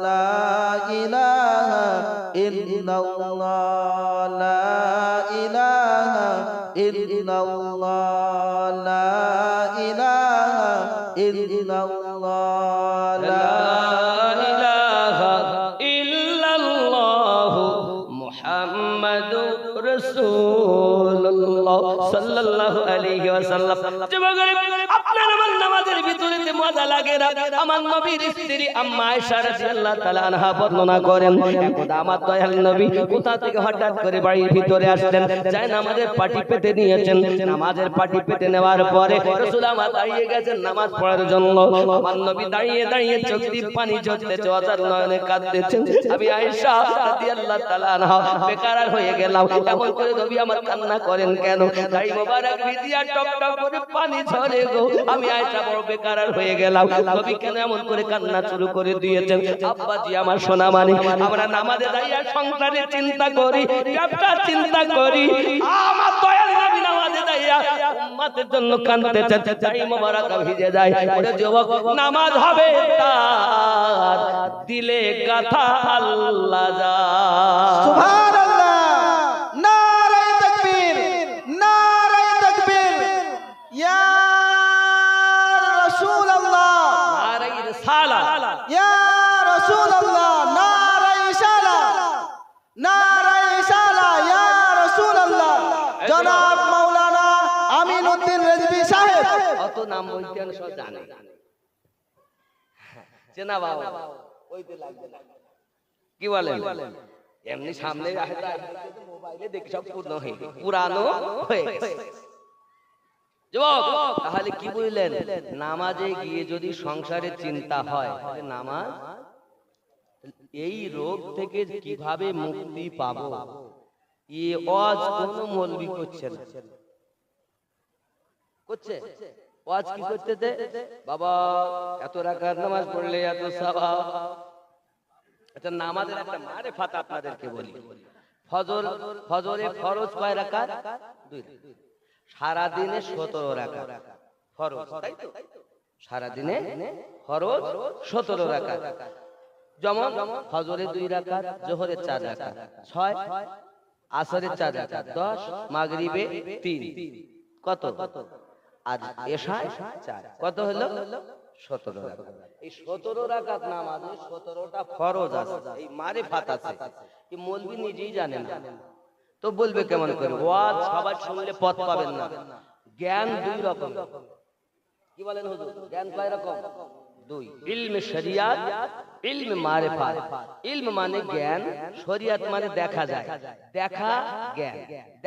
লা ইলাহা ইল্লাল্লাহ, লা ইলাহা ইল্লাল্লাহ, লা ইলাহা ইল্লাল্লাহ, লা ইলাহা ইল্লাল্লাহ মুহাম্মাদুর রাসূলুল্লাহ সাল্লাল্লাহু আলাইহি ওয়াসাল্লাম। আপনার আমার নামাজের ভিতরে মজা লাগে না। আমার নবীর স্ত্রী আম্মা আয়েশা রাদিয়াল্লাহু তাআলা আনহা বর্ণনা করেন, একদা আমার দয়াল নবী কোথা থেকে হঠাৎ করে বাড়ির ভিতরে আসলেন, যায় নামাজের পাটি পেতে নিয়েছেন। নামাজের পাটি পেতে নেওয়ার পরে রাসূল আমার দাঁড়িয়ে গেছেন নামাজ পড়ার জন্য। আমার নবী দাঁড়িয়ে দাঁড়িয়ে চোখ দিয়ে পানি ঝরতেছে, অজার নয়নে কাঁদতেছেন। আমি আয়েশা রাদিয়াল্লাহু তাআলা আনহা বেকারার হয়ে গেলাম, এমন করে নবী আমার কান্না করেন কেন? দাড়ি মোবারক ভিজিয়া টপ টপ করে পানি ঝরে গো। আমি আয়েশা বড় বেকারার হয়ে গেলাম, নবী কেন এমন করে কান্না শুরু করে দিয়েছেন? আব্বাজি আমার সোনা মানি, আমরা নামাজে দাঁড়িয়ে সংসারের চিন্তা করি, ব্যবসার চিন্তা করি, আমার দয়াল নবী নামাজে দাঁড়িয়ে উম্মতের জন্য কাঁদতেছেন, দাড়ি মোবারক ভিজে যায়। ওরে যুবক, নামাজ হবে তার দিলে গাথা আল্লাহ যা। সুবহানাল্লাহ, নারায়ে তাকবীর, নারায়ে তাকবীর, ইয়া রাসূলুল্লাহ, নারায়ে রিসালাত, ইয়া রাসূলুল্লাহ, নারায়ে ইসালাত, নারায়ে ইসালাত, ইয়া রাসূলুল্লাহ। জনাব মাওলানা আমিনউদ্দিন রেজভী সাহেব। অত নাম বলতে আমি সব জানি, চেনা বাবা ওইতে লাগবে না। কি বলেন? এমনি সামনে মোবাইলে দেখি সব পুরানো হয়ে গেছে। যুবক, তাহলে কি বুঝলেন? নামাজে গিয়ে যদি সংসারের চিন্তা হয়, তাহলে নামাজ, এই রোগ থেকে কিভাবে মুক্তি পাবো, এ ওয়াজ কোন মৌলবি করছে না। করছে ওয়াজ কি করতেছে? বাবা এত রাকাত নামাজ পড়লে এত সওয়াব। আচ্ছা, নামাজের একটা মারেফাত আপনাদেরকে বলি। ফজরে ফরজ কয় রাকাত? 2। সারা দিনে 17 রাকাত ফরজ, তাই তো? সারা দিনে ফরজ 17 রাকাত। যেমন ফজরে 2 রাকাত, যোহরে 4 রাকাত, 6, আসরে 4 রাকাত, 10, মাগরিবে 3, কত? আজ এশায় 4, কত হলো? 17 রাকাত। এই 17 রাকাত নামাজে 17টা ফরজ আছে, এই মারিফাত আছে, কি মৌলবি নিজেই জানে না। তো বলবে কেমন করে? ওয়াজ সবাই শুনলে পথ পাবেন না। জ্ঞান দুই রকম। কি বলেন হুজুর? জ্ঞান কয় রকম? দুই। ইলমে শরিয়াত, ইলমে মারিফাত। ইলম মানে জ্ঞান, শরিয়াত মানে দেখা যায়। দেখা জ্ঞান।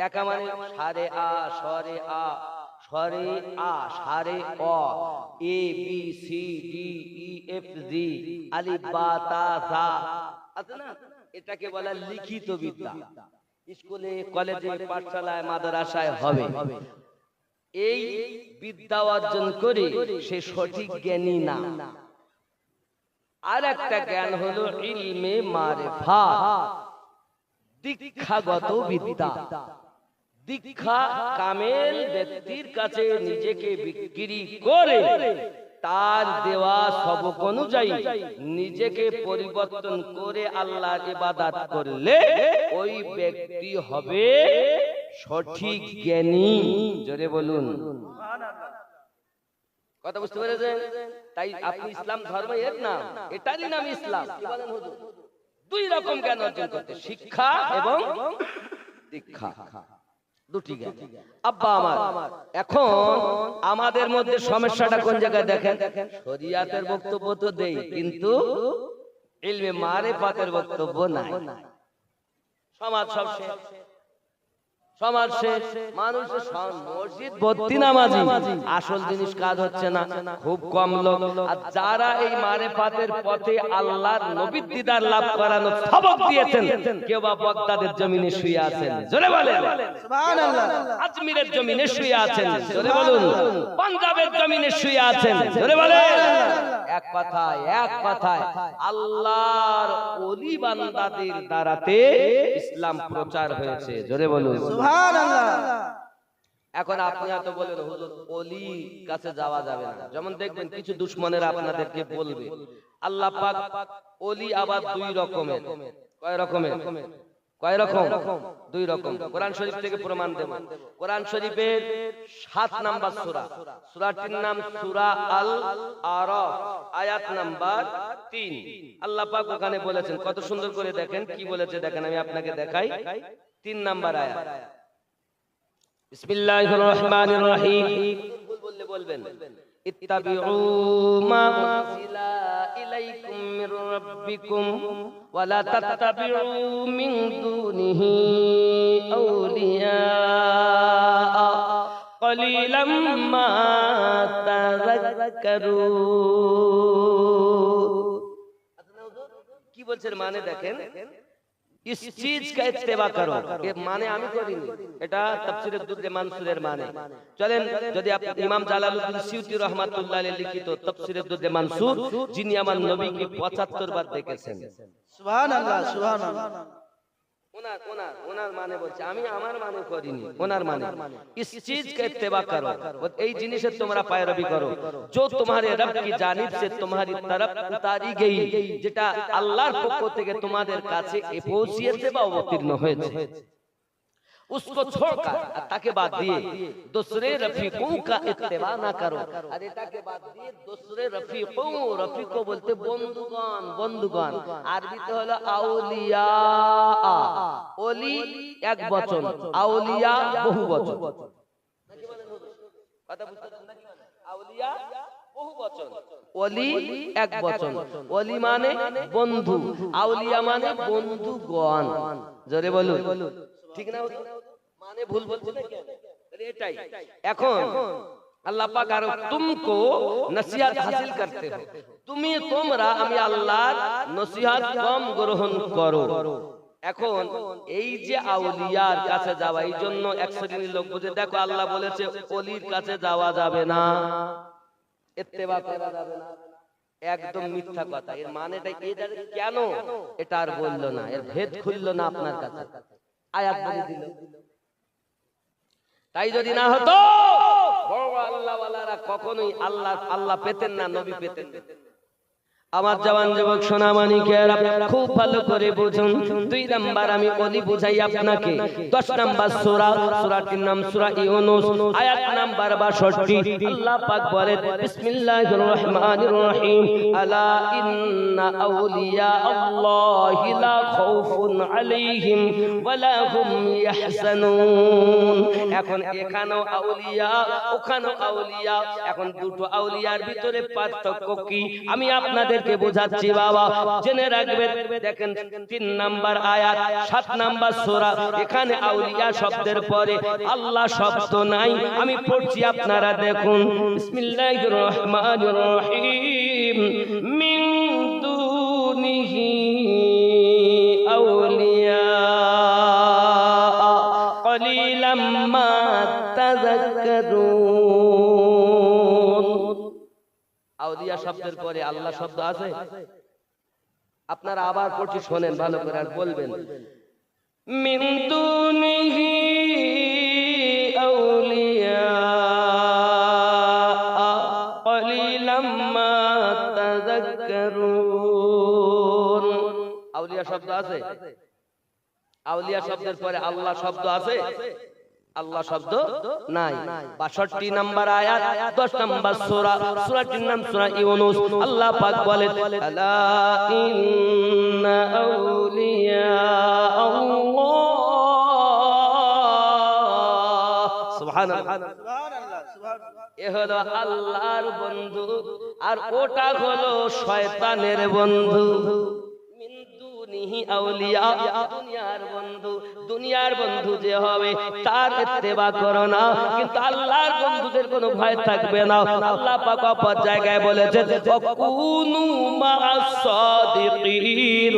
দেখা মানে সারে আ, সরে আ, সরে আ, সারে অ, A B C D E F G, আলিফ বা তা সা, আছে না? এটাকে বলা লিখিত বিদ্যা। স্কুলে, কলেজে, পাঠশালায়, মাদ্রাসায় হবে। এই বিদ্যা অর্জন করে সে সঠিক জ্ঞানী না। আর একটা জ্ঞান হলো ইলমে মারিফাত, দীক্ষাগত বিদ্যা। দীক্ষা কামেল ব্যক্তির কাছে নিজেকে বিক্রি করে তার দেওয়া সবক অনুযায়ী নিজেকে পরিবর্তন করে আল্লাহর ইবাদত করলে ওই ব্যক্তি হবে সঠিক জ্ঞানী। জোরে বলুন কথা বুঝতে পেরেছেন? তাই আপনি ইসলাম ধর্ম এর নাম, এটারই নাম ইসলাম। কি বলেন হুজুর? দুই রকম জ্ঞান অর্জন করতে, শিক্ষা এবং দীক্ষা, দুটি জ্ঞান। আব্বা আমার, এখন আমাদের মধ্যে সমস্যাটা কোন জায়গায় দেখেন? শরিয়াতের বক্তব্য তো দেই, কিন্তু ইলমে মারিফাতের বক্তব্য নাই। সমাজ সব শেষ, সমাজ শেষ, মানুষ মসজিদ ভর্তি নামাজি, আসল জিনিস কাজ হচ্ছে না, খুব কম লোক। আর যারা এই মারিফাতের পথে আল্লাহর নবীর দিদার লাভ করানো সবক দিয়েছেন, কেউ বা বাগদাদের জমিনে শুয়ে আছেন, জোরে বলেন সুবহানাল্লাহ। আজমিরের জমিনে শুয়ে আছেন, জোরে বলুন। পাঞ্জাবের জমিনে শুয়ে আছেন, জোরে বলেন। এক কথায়, এক কথায় আল্লাহর ওলি বান্দাদের দ্বারাতে ইসলাম প্রচার হয়েছে, জোরে বলুন সুবহানাল্লাহ। এখন আপনি এত বলেন হুজুর ওলি কাছে যাওয়া যাবে না, যেমন দেখবেন কিছু দুশমনেরা আপনাদেরকে বলবে আল্লাহ পাক ওলি আবার দুই রকমের। কয় রকমের? কয় রকম? দুই রকম। কোরআন শরীফ থেকে প্রমাণ দেব। কোরআন শরীফের 7 নাম্বার সূরা, সূরাটির নাম সূরা আল আরাফ, আয়াত নাম্বার 3। আল্লাহ পাক ওখানে বলেছেন, কত সুন্দর করে দেখেন কি বলেছে, দেখেন আমি আপনাকে দেখাই। 3 নাম্বার আয়াত, বিসমিল্লাহির রহমানির রহিম। ভুল বললে বলবেন, ইত্তাবিউ মা উনজিলা ইলাইকুম মির রাব্বিকুম ওয়া লা তাত্তাবিউ মিন দুনিহি আউলিয়া কলিলাম মা তাযাক্কারুন। কি বলছেন মানে দেখেন, इस चीज का इत्तेबा करो, ये माने আমি করিনি, এটা তাফসীরে দুররে মানসুরের মানে। চলেন যদি আপনি ইমাম জালালউদ্দিন সিউতি রাহমাতুল্লাহ আলাইহি লিখিত তাফসীরে দুররে মানসুর, যিনি আমার নবীকে 75 বার দেখেছেন, সুবহানাল্লাহ সুবহানাল্লাহ, ওনার মানে বলছে, আমি আমার মানে করিনি, ওনার মানে इस चीज का इत्तेबा करो, এই জিনিসের তোমরা पैरवी करो जो तुम्हारे रब की जानिब से तुम्हारी तरफ उतारी गई, যেটা আল্লাহর পক্ষ থেকে তোমাদের কাছে পৌঁছিয়েছে বা অবতীর্ণ হয়েছে। उसको छोड़कर, ताके बाद दिए दूसरे रफीकों का इत्तेबा ना करो। अरे ताके बाद दिए दूसरे रफीकों, रफीको बोलते बंधुगण, बंधुगण আরবিতে হলো আউলিয়া। ওলি এক বচন, আউলিয়া বহু বচন। নাকি বলেন হুজুর? কথা বুঝতেছেন নাকি? আউলিয়া বহু বচন, ওলি এক বচন। ওলি মানে বন্ধু, আউলিয়া মানে বন্ধুগণ। জোরে বলুন ঠিক না? মানে ভুল বলছে না কেন? এটাই। এখন আল্লাহ পাক আর তুমকো নসিহত হাসিল করতে हो, তুমি তোমরা আমি আল্লাহর নসিহত কম গ্রহণ করো। এখন এই যে আউলিয়ার কাছে যাওয়া, এই জন্য এক শ্রেণীর লোক বুঝে, দেখো আল্লাহ বলেছে ওলির কাছে যাওয়া যাবে না, ইত্তেবা করা যাবে না, একদম মিথ্যা কথা। এর মানেটা এটা কেন, এটা আর বললো না, এর ভেদ খুললো না আপনার কাছে, আয়াত বলে দিল। তাই যদি না হতো বড় আল্লাহ ওয়ালারা কখনোই আল্লাহ পেতেন না, নবী পেতেন না। আমার জওয়ান যুবক সোনামানিকেরা খুব ভালো করে বুঝুন। 2 নাম্বার আমি ওলি বুঝাই আপনাকে। 10 নাম্বার সূরা, সূরাটির নাম সূরা ইউনূস, আয়াত নাম্বার 62। আল্লাহ পাক বলেন বিসমিল্লাহির রহমানির রহিম, আলা ইন্না আউলিয়া আল্লাহি লা খাউফুন আলাইহিম ওয়া লা হুম ইয়াহজানুন। এখন এখানেও আউলিয়া, ওখানেও আউলিয়া। এখন দুটো আউলিয়ার ভিতরে পার্থক্য কি আমি আপনাদের বোঝাচ্ছি বাবা, জেনে রাখবেন। দেখেন 3 নাম্বার আয়াত 7 নাম্বার সূরা, এখানে আউলিয়া শব্দের পরে আল্লাহ শব্দ নাই। আমি পড়ছি, আপনারা দেখুন। বিসমিল্লাহির রহমানির রহিম, মিন দুনিহি আউলিয়া কলিলাম মা তাযাক্কারুন। আউলিয়া শব্দের পরে আল্লাহ শব্দ আছে? আপনারা আবার পড়ছি, শোনেন ভালো করে আর বলবেন। মিন দুনিহি আউলিয়া কলিলাম মা তাযাক্কারুন। আউলিয়া শব্দ আছে? আউলিয়া শব্দের পরে আল্লাহ শব্দ আছে? আল্লাহ শব্দ নাই। 62 নাম্বার আয়াত 10 নাম্বার সূরা, সূরাটির নাম সূরা ইউনূস। আল্লাহ পাক বলেন আলা ইন্না আউলিয়া আল্লাহ। সুবহানাল্লাহ, সুবহানাল্লাহ, সুবহানাল্লাহ। এ হলো আল্লাহর বন্ধু, আর ওটা হলো শয়তানের বন্ধু। আউলিয়া দুনিয়ার বন্ধু, দুনিয়ার বন্ধু যে হবে তার ইত্তেবা করো না, কিন্তু আল্লাহর বন্ধুদের কোনো ভয় থাকবে না। আল্লাহ পাক অপর জায়গায় বলেছেন ওয়াকুনু মা'আস সাদিকিন।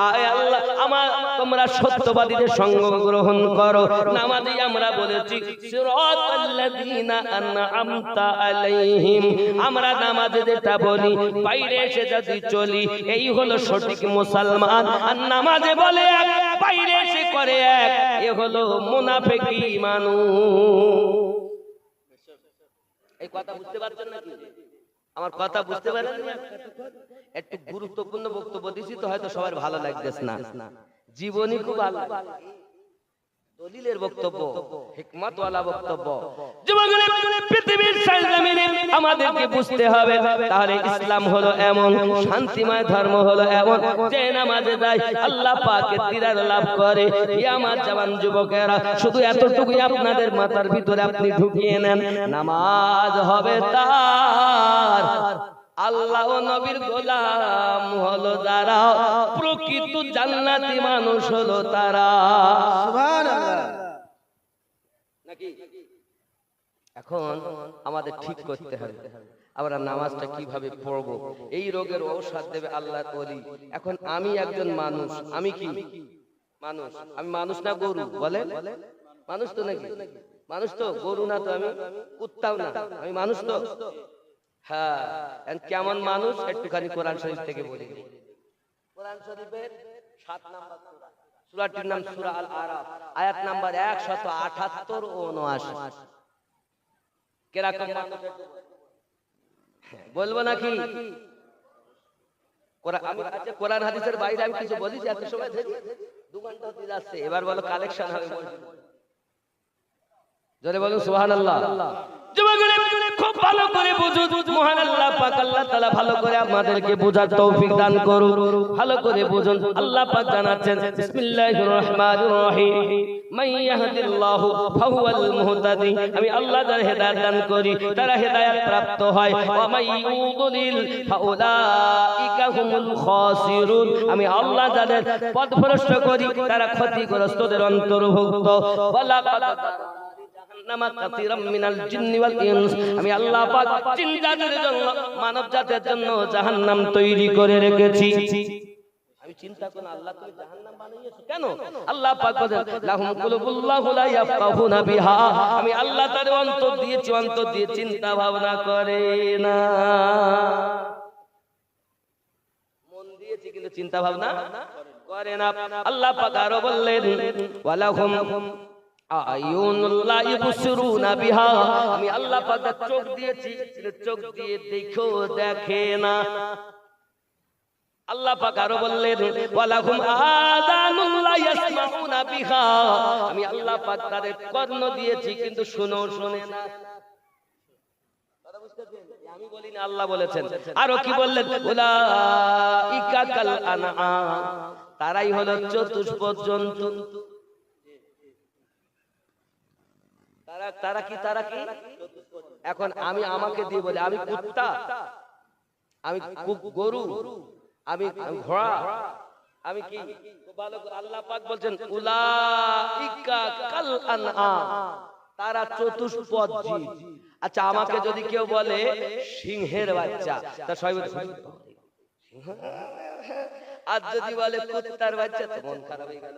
আয় আল্লাহ, আমার তোমরা সত্যবাদীদের সঙ্গ গ্রহণ করো। নামাজে আমরা বলেছি সিরাতাল্লাযীনা আন'আমতা আলাইহিম। আমরা নামাজে যেটা বলি বাইরে এসে যদি চলি, এই হলো সঠিক মুসলমান। আর নামাজে বলে এক, বাইরে এসে করে এক, এ হলো মুনাফিকি মানুষ। এই কথা বুঝতে পারছেন নাকি? আমার কথা বুঝতে পারছেন? একটু গুরুত্বপূর্ণ বক্তব্য দিছি তো, হয়তো সবার ভালো লাগতেছে না। জীবনী খুব ভালো, দলিলের বক্তব্য, হিকমতওয়ালা বক্তব্য। জীবনে পৃথিবীর সরজমিনে আমাদেরকে বুঝতে হবে, তাহলে ইসলাম হলো এমন শান্তিময় ধর্ম, হলো এমন যে নামাজে যায় আল্লাহ পাকের দিদার লাভ করে। ই আমার জওয়ান যুবকেরা, শুধু এতটুকুই আপনাদের মাথার ভিতরে আপনি ঢুকিয়ে নেন, নামাজ হবে তার। আল্লাহ ও নবীর গোলাম হলো যারা, প্রকৃত জান্নাতি মানুষ হলো তারা। সুবহানাল্লাহ। নাকি? এখন আমাদের ঠিক করতে হবে আমরা নামাজটা কিভাবে পড়বো। এই রোগের ঔষধ দেবে আল্লাহর ওলি। এখন আমি একজন মানুষ, আমি কি মানুষ? আমি মানুষ না গরু? বলেন মানুষ তো নাকি? মানুষ তো, গরু না তো, আমি কুত্তাও না, আমি মানুষ তো। হ্যাঁ, কেমন মানুষ একটুখানি কোরআন শরীফ থেকে বলি। কোরআন শরীফের 7 নাম্বার সূরা, সূরাটির নাম সূরা আল আরাফ, আয়াত নাম্বার 178 ও 79। কিরকম মানুষ বলবো নাকি? আমি আজকে কোরআন হাদিসের বাইরে আমি কিছু বলিছি এত সময় ধরে? 2 ঘন্টা হতে যাচ্ছে। এবার বলো কালেকশন হবে। জোরে বলুন সুবহানাল্লাহ। খুব ভালো করে বুঝুন, মহান আল্লাহ পাক আল্লাহ তাআলা ভালো করে আমাদেরকে বোঝার তৌফিক দান করুন। ভালো করে বুঝুন, আল্লাহ পাক জানাচ্ছেন বিসমিল্লাহির রহমানির রহিম, মান ইয়াহদিল্লাহু ফাহুয়াল মুহতাদি। আমি আল্লাহ যার হেদায়েত দান করি তারা হেদায়েত প্রাপ্ত হয়। ওয়া মান ইউদ্লিল ফাউলাইকা হুমুল খাসিরুন। আমি আল্লাহ যাদের পথভ্রষ্ট করি তারা ক্ষতিগ্রস্তদের অন্তর্ভুক্ত। ওয়ালাকাদ আমি আল্লাহ পাক জিন জাতির জন্য, মানব জাতির জন্য জাহান্নাম তৈরি করে রেখেছি। আমি চিন্তা করি আল্লাহ তুমি জাহান্নাম বানিয়েছো কেন? আল্লাহ পাক বলেন লাহুম কুলুবুল্লাহু লা ইয়াফকাহুনা বিহা। আমি আল্লাহ তাদের অন্তর দিয়েছি, অন্তর দিয়ে চিন্তা ভাবনা করে না। মন দিয়েছি কিন্তু চিন্তা ভাবনা করে না। আল্লাহ পাক আরো বললেন ওয়ালাহুম আয়ুনুল্লাহ ইবসিরুনা বিহা। আমি আল্লাহ পাক চোখ দিয়েছি, চোখ দিয়ে দেখো দেখে না। আল্লাহ পাক আরো বললেন ওয়ালাহুম আযানুন লা ইয়াসমাউনা বিহা, আমি আল্লাহ পাক তাদের কর্ণ দিয়েছি কিন্তু শোনে না। কথা বুঝতেছেন? আমি বলি না, আল্লাহ বলেছেন। আরো কি বললেন? উলাইকা কাল আনআম, তারাই হলো চতুষ্পদ জন্তু। তারা কি এখন আমি আমাকে দিয়ে বলি আমি কুত্তা, আমি গরু, আমি ঘোড়া, আমি কি? ভালো করে আল্লাহ পাক বলছেন উলাইকা কাল আনআম, তারা চতুষ্পদ জীব। আচ্ছা আমাকে যদি কেউ বলে সিংহের বাচ্চা, তা সবাই বলে সিংহ, আর যদি বলে কুত্তার বাচ্চা তো মন খারাপ হয়ে গেল।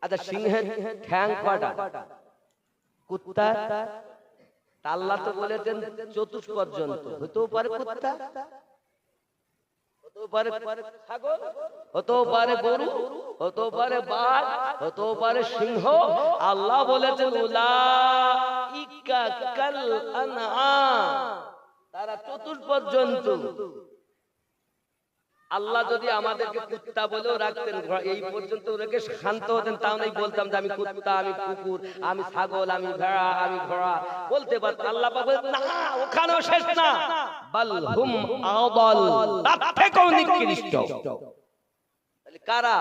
আচ্ছা সিংহের ঠ্যাং কয়টা? কুত্তা? আল্লাহ তো বলেছেন চতুষ্পদ জন্তু, হতেও পারে কুত্তা, হতেও পারে ছাগল, হতেও পারে গরু, হতেও পারে বাঘ, হতেও পারে সিংহ। আল্লাহ বলেছেন উলাইকা কাল আনআম, তারা চতুষ্পদ জন্তু। আল্লাহ যদি আমাদেরকে কুত্তা বলেও রাখতেন, এই পর্যন্ত রেখে শান্ত হতেন, তাও নাই বলতাম যে আমি কুত্তা, আমি কুকুর, আমি ছাগল, আমি ভেড়া, আমি ঘোড়া বলতে পারতাম। আল্লাহ পাক বলেন না, ওখানেও শেষ না, বাল হুম আদাল, তার থেকেও নিকৃষ্ট। কারা?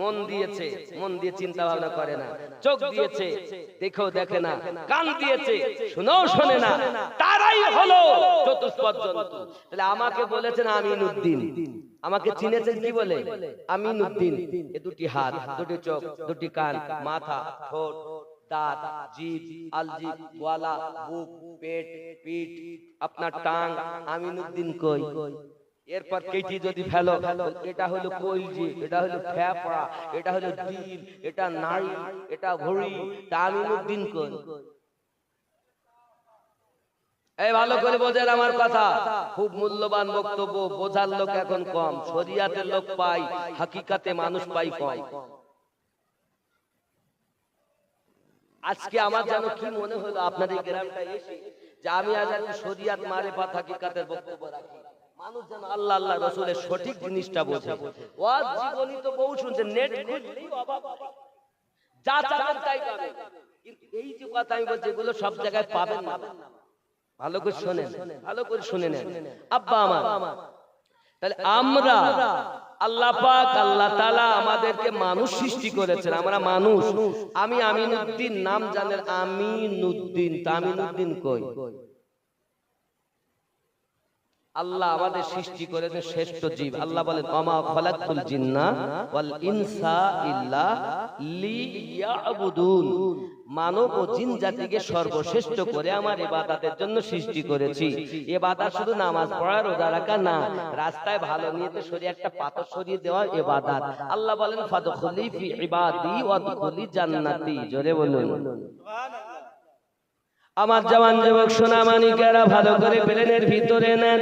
মন দিয়েছে, মন দিয়ে চিন্তা ভাবনা করে না, চোখ দিয়েছে দেখেও দেখে না, কান দিয়েছে শুনেও শোনে না, তারাই হলো চতুষ্পদ জন্তু। তাহলে আমাকে বলেছেন আমিনউদ্দিন, আমাকে চিনেছেন কি বলে? আমিনউদ্দিন। এ দুটি হাত, দুটি চোখ, দুটি কান, মাথা, ঠোঁট, দাঁত, জিভ, আলজিভ, গোয়ালা, বুক, পেট, পিঠ, আপনার টাং, আমিনউদ্দিন কই? এরপর কেটি যদি ফেলো, এটা হলো কলজি, এটা হলো ফেফড়া, এটা হলো দিল, এটা নাড়ি, এটা ভুঁড়ি, তা আমিনউদ্দিন কই? এই ভালো করে বোঝেন আমার কথা, খুব মূল্যবান বক্তব্য, বোঝার লোক এখন কম, শরিয়াতের লোক পাই, হাকিকাতে মানুষ পাই কম। আজকে আমার যেন কি মনে হলো আপনাদের গ্রামটা এসে, যে আমি আজ একটু শরিয়াত মারেফাত হাকিকাতের বক্তব্য রাখি, মানুষ যেন আল্লাহ আল্লাহ রাসূলের সঠিক জিনিসটা বোঝে। ওয়াজ জীবনী তো বহু শুনছেন, নেট খুললেই অবাক, যা চান তাই পাবেন, কিন্তু এই যে কথা আমি বলছি এগুলো সব জায়গায় পাবেন না। ভালো করে শোনেন, ভালো করে শুনে নেন আব্বা আমার। তাহলে আমরা আল্লাহ পাক আল্লাহ তাআলা আমাদেরকে মানুষ সৃষ্টি করেছেন, আমরা মানুষ। আমি আমিনউদ্দিন, নাম জানেন আমিনউদ্দিন, তা আমিনউদ্দিন কই? আল্লাহ আমাদের সৃষ্টি করেছেন শ্রেষ্ঠ জীব। আল্লাহ বলেন ওমা খালাকতুল জিন্না ওয়াল ইনসা ইল্লা লিয়াবুদুন, মানব ও জিন জাতিকে সর্বশ্রেষ্ঠ করে আমার ইবাদতের জন্য সৃষ্টি করেছি। ইবাদত শুধু নামাজ পড়া, রোজা রাখা না, রাস্তায় ভালো নিয়তে সরিয়ে একটা পাথর সরিয়ে দেওয়া ইবাদত। আল্লাহ বলেন ফাদখুলি ফি ইবাদি ওয়াদখুলি জান্নাতি, জোরে বলুন সুবহানাল্লাহ। আমার জওয়ান যুবক সোনা মানিকেরা ভালো করে ব্রেনের ভিতরে নেন।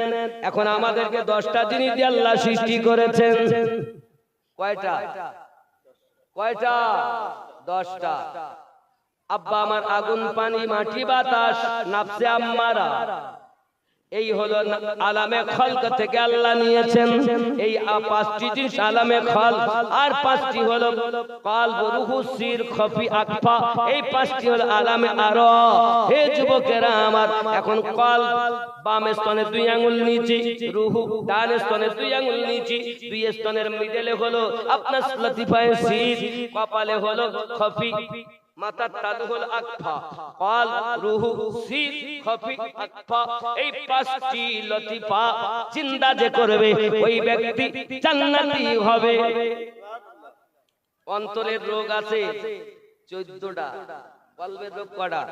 এখন আমাদেরকে 10টা জিনিস দিয়ে আল্লাহ সৃষ্টি করেছেন। কয়টা? কয়টা? 10টা। আব্বা আমার আগুন, পানি, মাটি, বাতাস, নাফসে আম্মারা, এই হলো আলামে খলক থেকে আল্লাহ নিয়েছেন। এই 5টি জিনিস আলামে খলক, আর 5টি হলো কলব, রূহ, সির, খফি, আকফা, এই 5টি হলো আলামে আরা। হে যুবকেরা আমার, এখন কলব বাম স্তনে 2 আঙ্গুল নিচে, রূহ ডান স্তনে 2 আঙ্গুল নিচে, 2 স্তনের মিডলে হলো আপনার লতিফায়ে সির, কপালে হলো খফি, মাথার তালু হল আকফা, কলব, রূহ, সির, খফি, আকফা, এই 5টি লতিফা চিন্তা যে করবে ওই ব্যক্তি জান্নাতি হবে। অন্তরের রোগ আছে 14টা, কলবের রোগ কটা?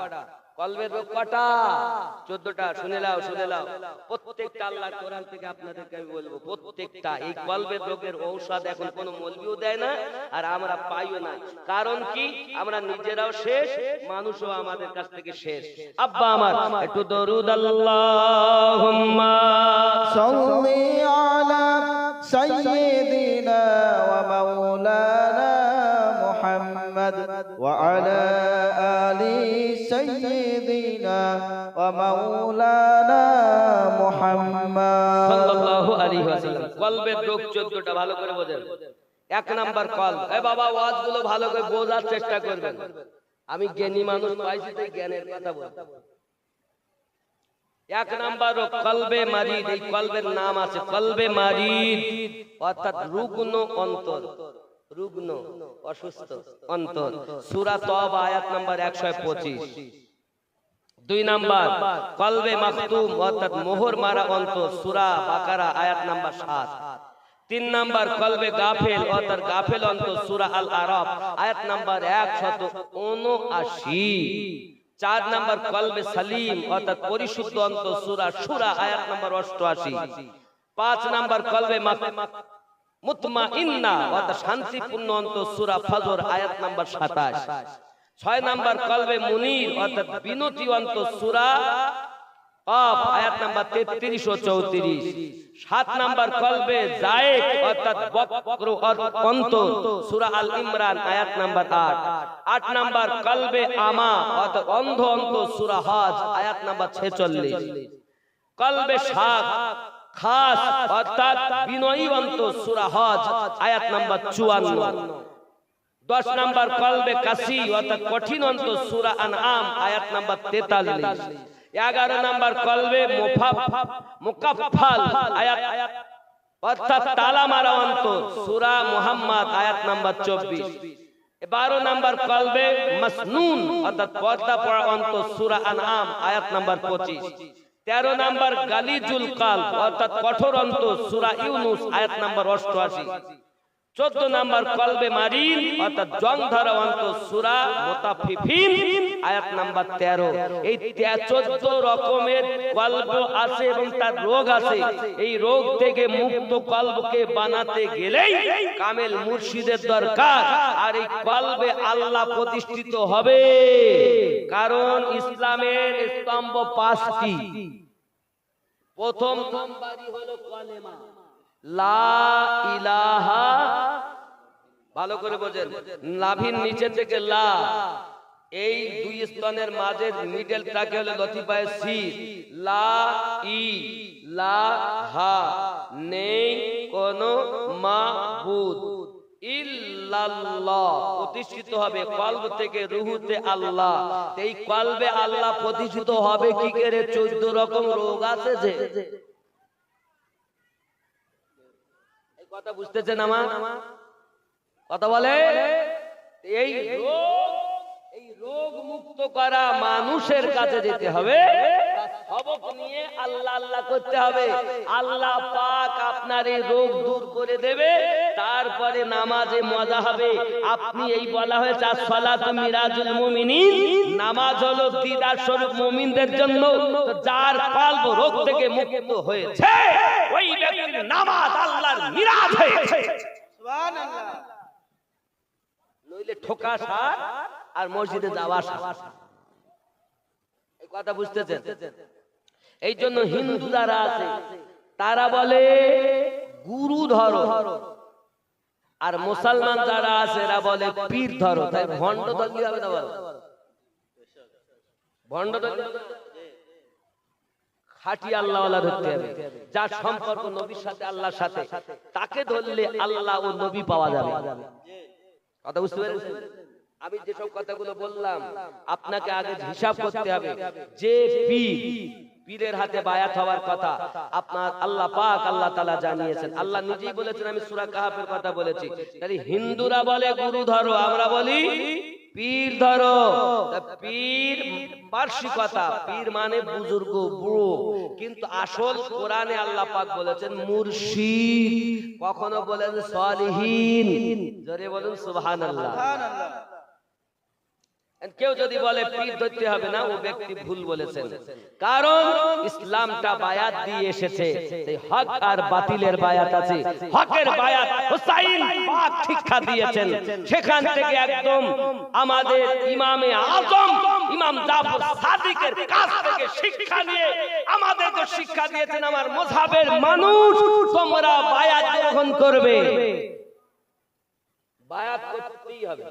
কলবের রোগ কটা? 14টা। শুনে নাও, শুনে নাও, প্রত্যেকটা আল্লাহর কোরআন থেকে আপনাদেরকে আমি বলবো, প্রত্যেকটা। এই কলবের রোগের ঔষধ এখন কোনো মৌলভিও দেয় না, আর আমরা পাইও না। কারণ কি? আমরা নিজেরাও শেষ, মানুষও আমাদের কাছ থেকে শেষ। আব্বা আমার একটু দরুদ আল্লাহুম্মা সাল্লি আলা সাইয়্যিদিনা ওয়া মাওলানা মুহাম্মদ ওয়া আলা আলি সাইয়্যিদিনা ومولانا محمد সাল্লাল্লাহু আলাইহি ওয়াসাল্লাম। কলবের রোগ 14টা, ভালো করে বোঝেন। এক নাম্বার কলব। এ বাবা, ওয়াজগুলো ভালো করে বোঝার চেষ্টা করবেন। আমি জ্ঞানী মানুষ পাইছি, তাই জ্ঞানের কথা বলছি। এক নাম্বার কলবে মারিদ। এই কলবের নাম আছে কলবে মারিদ, অর্থাৎ রুগ্ন অন্তর, রুগ্ন অসুস্থ অন্তর। সূরা তওবা আয়াত নাম্বার 125। দুই নাম্বার কলবে মাখতুম, অর্থাৎ মোহর মারা অন্তর, সূরা বাকারা আয়াত নাম্বার 7। তিন নাম্বার কলবে গাফেল, অর্থাৎ গাফেল অন্তর, সূরা আল আরাফ আয়াত নাম্বার 179। চার নাম্বার কলবে সালিম, অর্থাৎ পরিশুদ্ধ অন্তর, সূরা শুরা আয়াত নাম্বার 88। পাঁচ নাম্বার কলবে মুতমাইন্না, অর্থাৎ শান্তিপূর্ণ অন্তর, সূরা ফজর আয়াত নাম্বার 27। ছয় নাম্বার কলবে মুনির, অর্থাৎ বিনতি অন্তর, সূরা কাফ আয়াত নাম্বার 33 ও 34। সাত নাম্বার কলবে যায়েক, অর্থাৎ বক্র অন্তর, সূরা আল ইমরান আয়াত নাম্বার 8। আট নাম্বার কলবে আমা, অর্থাৎ অন্ধ অন্তর, সূরা হজ আয়াত নাম্বার 46। কলবে শাক খাস, অর্থাৎ বিনয়ী অন্তর, সূরা হজ আয়াত নাম্বার 54। 10 নাম্বার কলবে কাসি, অর্থাৎ কঠিন অন্তর, সূরা আনআম আয়াত নাম্বার 43। 11 নাম্বার কলবে মুকাফফাল আয়াত, অর্থাৎ তালা মারা অন্তর, সূরা মুহাম্মদ আয়াত নাম্বার 24। 12 নাম্বার কলবে মাসনুন, অর্থাৎ পর্দা পড়া অন্তর, সূরা আনআম আয়াত নাম্বার 25। 13 নাম্বার গালিজুল কালব, অর্থাৎ কঠোর অন্তর, সূরা ইউনূস আয়াত নাম্বার 88। 14 নাম্বার কলবে মারিন, অর্থাৎ জং ধরা অন্তর, সূরা মুতাফফিফিন আয়াত নাম্বার 13। এই 14 রকমের কলব আছে এবং তার রোগ আছে। এই রোগ থেকে মুক্ত কলবকে বানাতে গেলেই কামেল মুর্শিদের দরকার। আর এই কলবে আল্লাহ প্রতিষ্ঠিত হবে, কারণ ইসলামের স্তম্ভ 5টি। প্রথম নাম্বারই হলো কালেমা লা ইলাহা, ভালো করে বোঝেন, নাভির নিচে থেকে লা, এই দুই স্তনের মাঝে মিডলটাকে হলো লতিফায়ে সির, লা ইলাহা, নেই কোনো মাবুদ ইল্লাল্লাহ, প্রতিষ্ঠিত হবে কলব থেকে রুহুতে আল্লাহ। এই কলবে আল্লাহ প্রতিষ্ঠিত হবে কি করে? 14 রকম রোগ আছে যে, কথা বুঝতেছেন আমার কথা? বলে এই রোগ মুক্ত করা মানুষের কাছে যেতে হবে, সবক নিয়ে আল্লাহ আল্লাহ করতে হবে। আল্লাহ পাক আপনার এই রোগ দূর করে দেবে। তারপরে নামাজে মজা হবে। আপনি এই বলা হয়েছে as-সালাতু মিরাজুল মুমিনিন, নামাজ হলো দিদার স্বরূপ মুমিনদের জন্য। তো যার কলব রোগ থেকে মুক্ত হয়েছে, ওই ব্যক্তির নামাজ আল্লাহর মিরাজ হয়েছে। সুবহানাল্লাহ। নইলে ঠোকা সার আর মসজিদে যাওয়া সার। এই কথা বুঝতেছেন? এই জন্য হিন্দু যারা আছে তারা বলে গুরু ধরো, আর মুসলমান যারা আছে এরা বলে পীর ধরো। তাই ভণ্ড ধরলে হবে না? বলো ভণ্ড ধরলে খাঁটি আল্লাহওয়ালা ধরতে হবে, যার সম্পর্ক নবীর সাথে, আল্লাহর সাথে, তাকে ধরলে আল্লাহ ও নবী পাওয়া যাবে। কথা বুঝতে পেরেছেন? আমি যেসব কথাগুলো বললাম আপনাকে আগে হিসাব করতে হবে। যে পীরের হাতে বায়াত হওয়ার কথা আপনার আল্লাহ পাক আল্লাহ তাআলা জানিয়েছেন। আল্লাহ নিজেই বলেছেন, আমি সূরা কাহাফের কথা বলেছি। তাই হিন্দুরা বলে গুরু ধরো, আমরা বলি পীর ধরো। পীর পার্সি কথা, পীর মানে বুজুর্গ, বুড়ো, কিন্তু আসল কোরআনে আল্লাহ পাক বলেছেন মুর্শিদ, কখনো বলেন সালিহিন। জোরে বলুন সুবহানাল্লাহ। কেউ যদি বলে পীর ধরতে হবে না, ও ব্যক্তি ভুল বলেছেন। কারণ ইসলামটা বায়াত দিয়ে এসেছে, হক আর বাতিলের বায়াত আছে। হকের বায়াত হুসাইন পাক শিক্ষা দিয়েছেন, সেখান থেকে একদম আমাদের ইমামে আজম ইমাম জাফর সাদিকের কাছ থেকে শিক্ষা নিয়ে আমাদেরকে শিক্ষা দিয়েছেন, আমার মাযহাবের মানুষ তোমরা বায়াত গ্রহণ করবে, বায়াত করতেই হবে।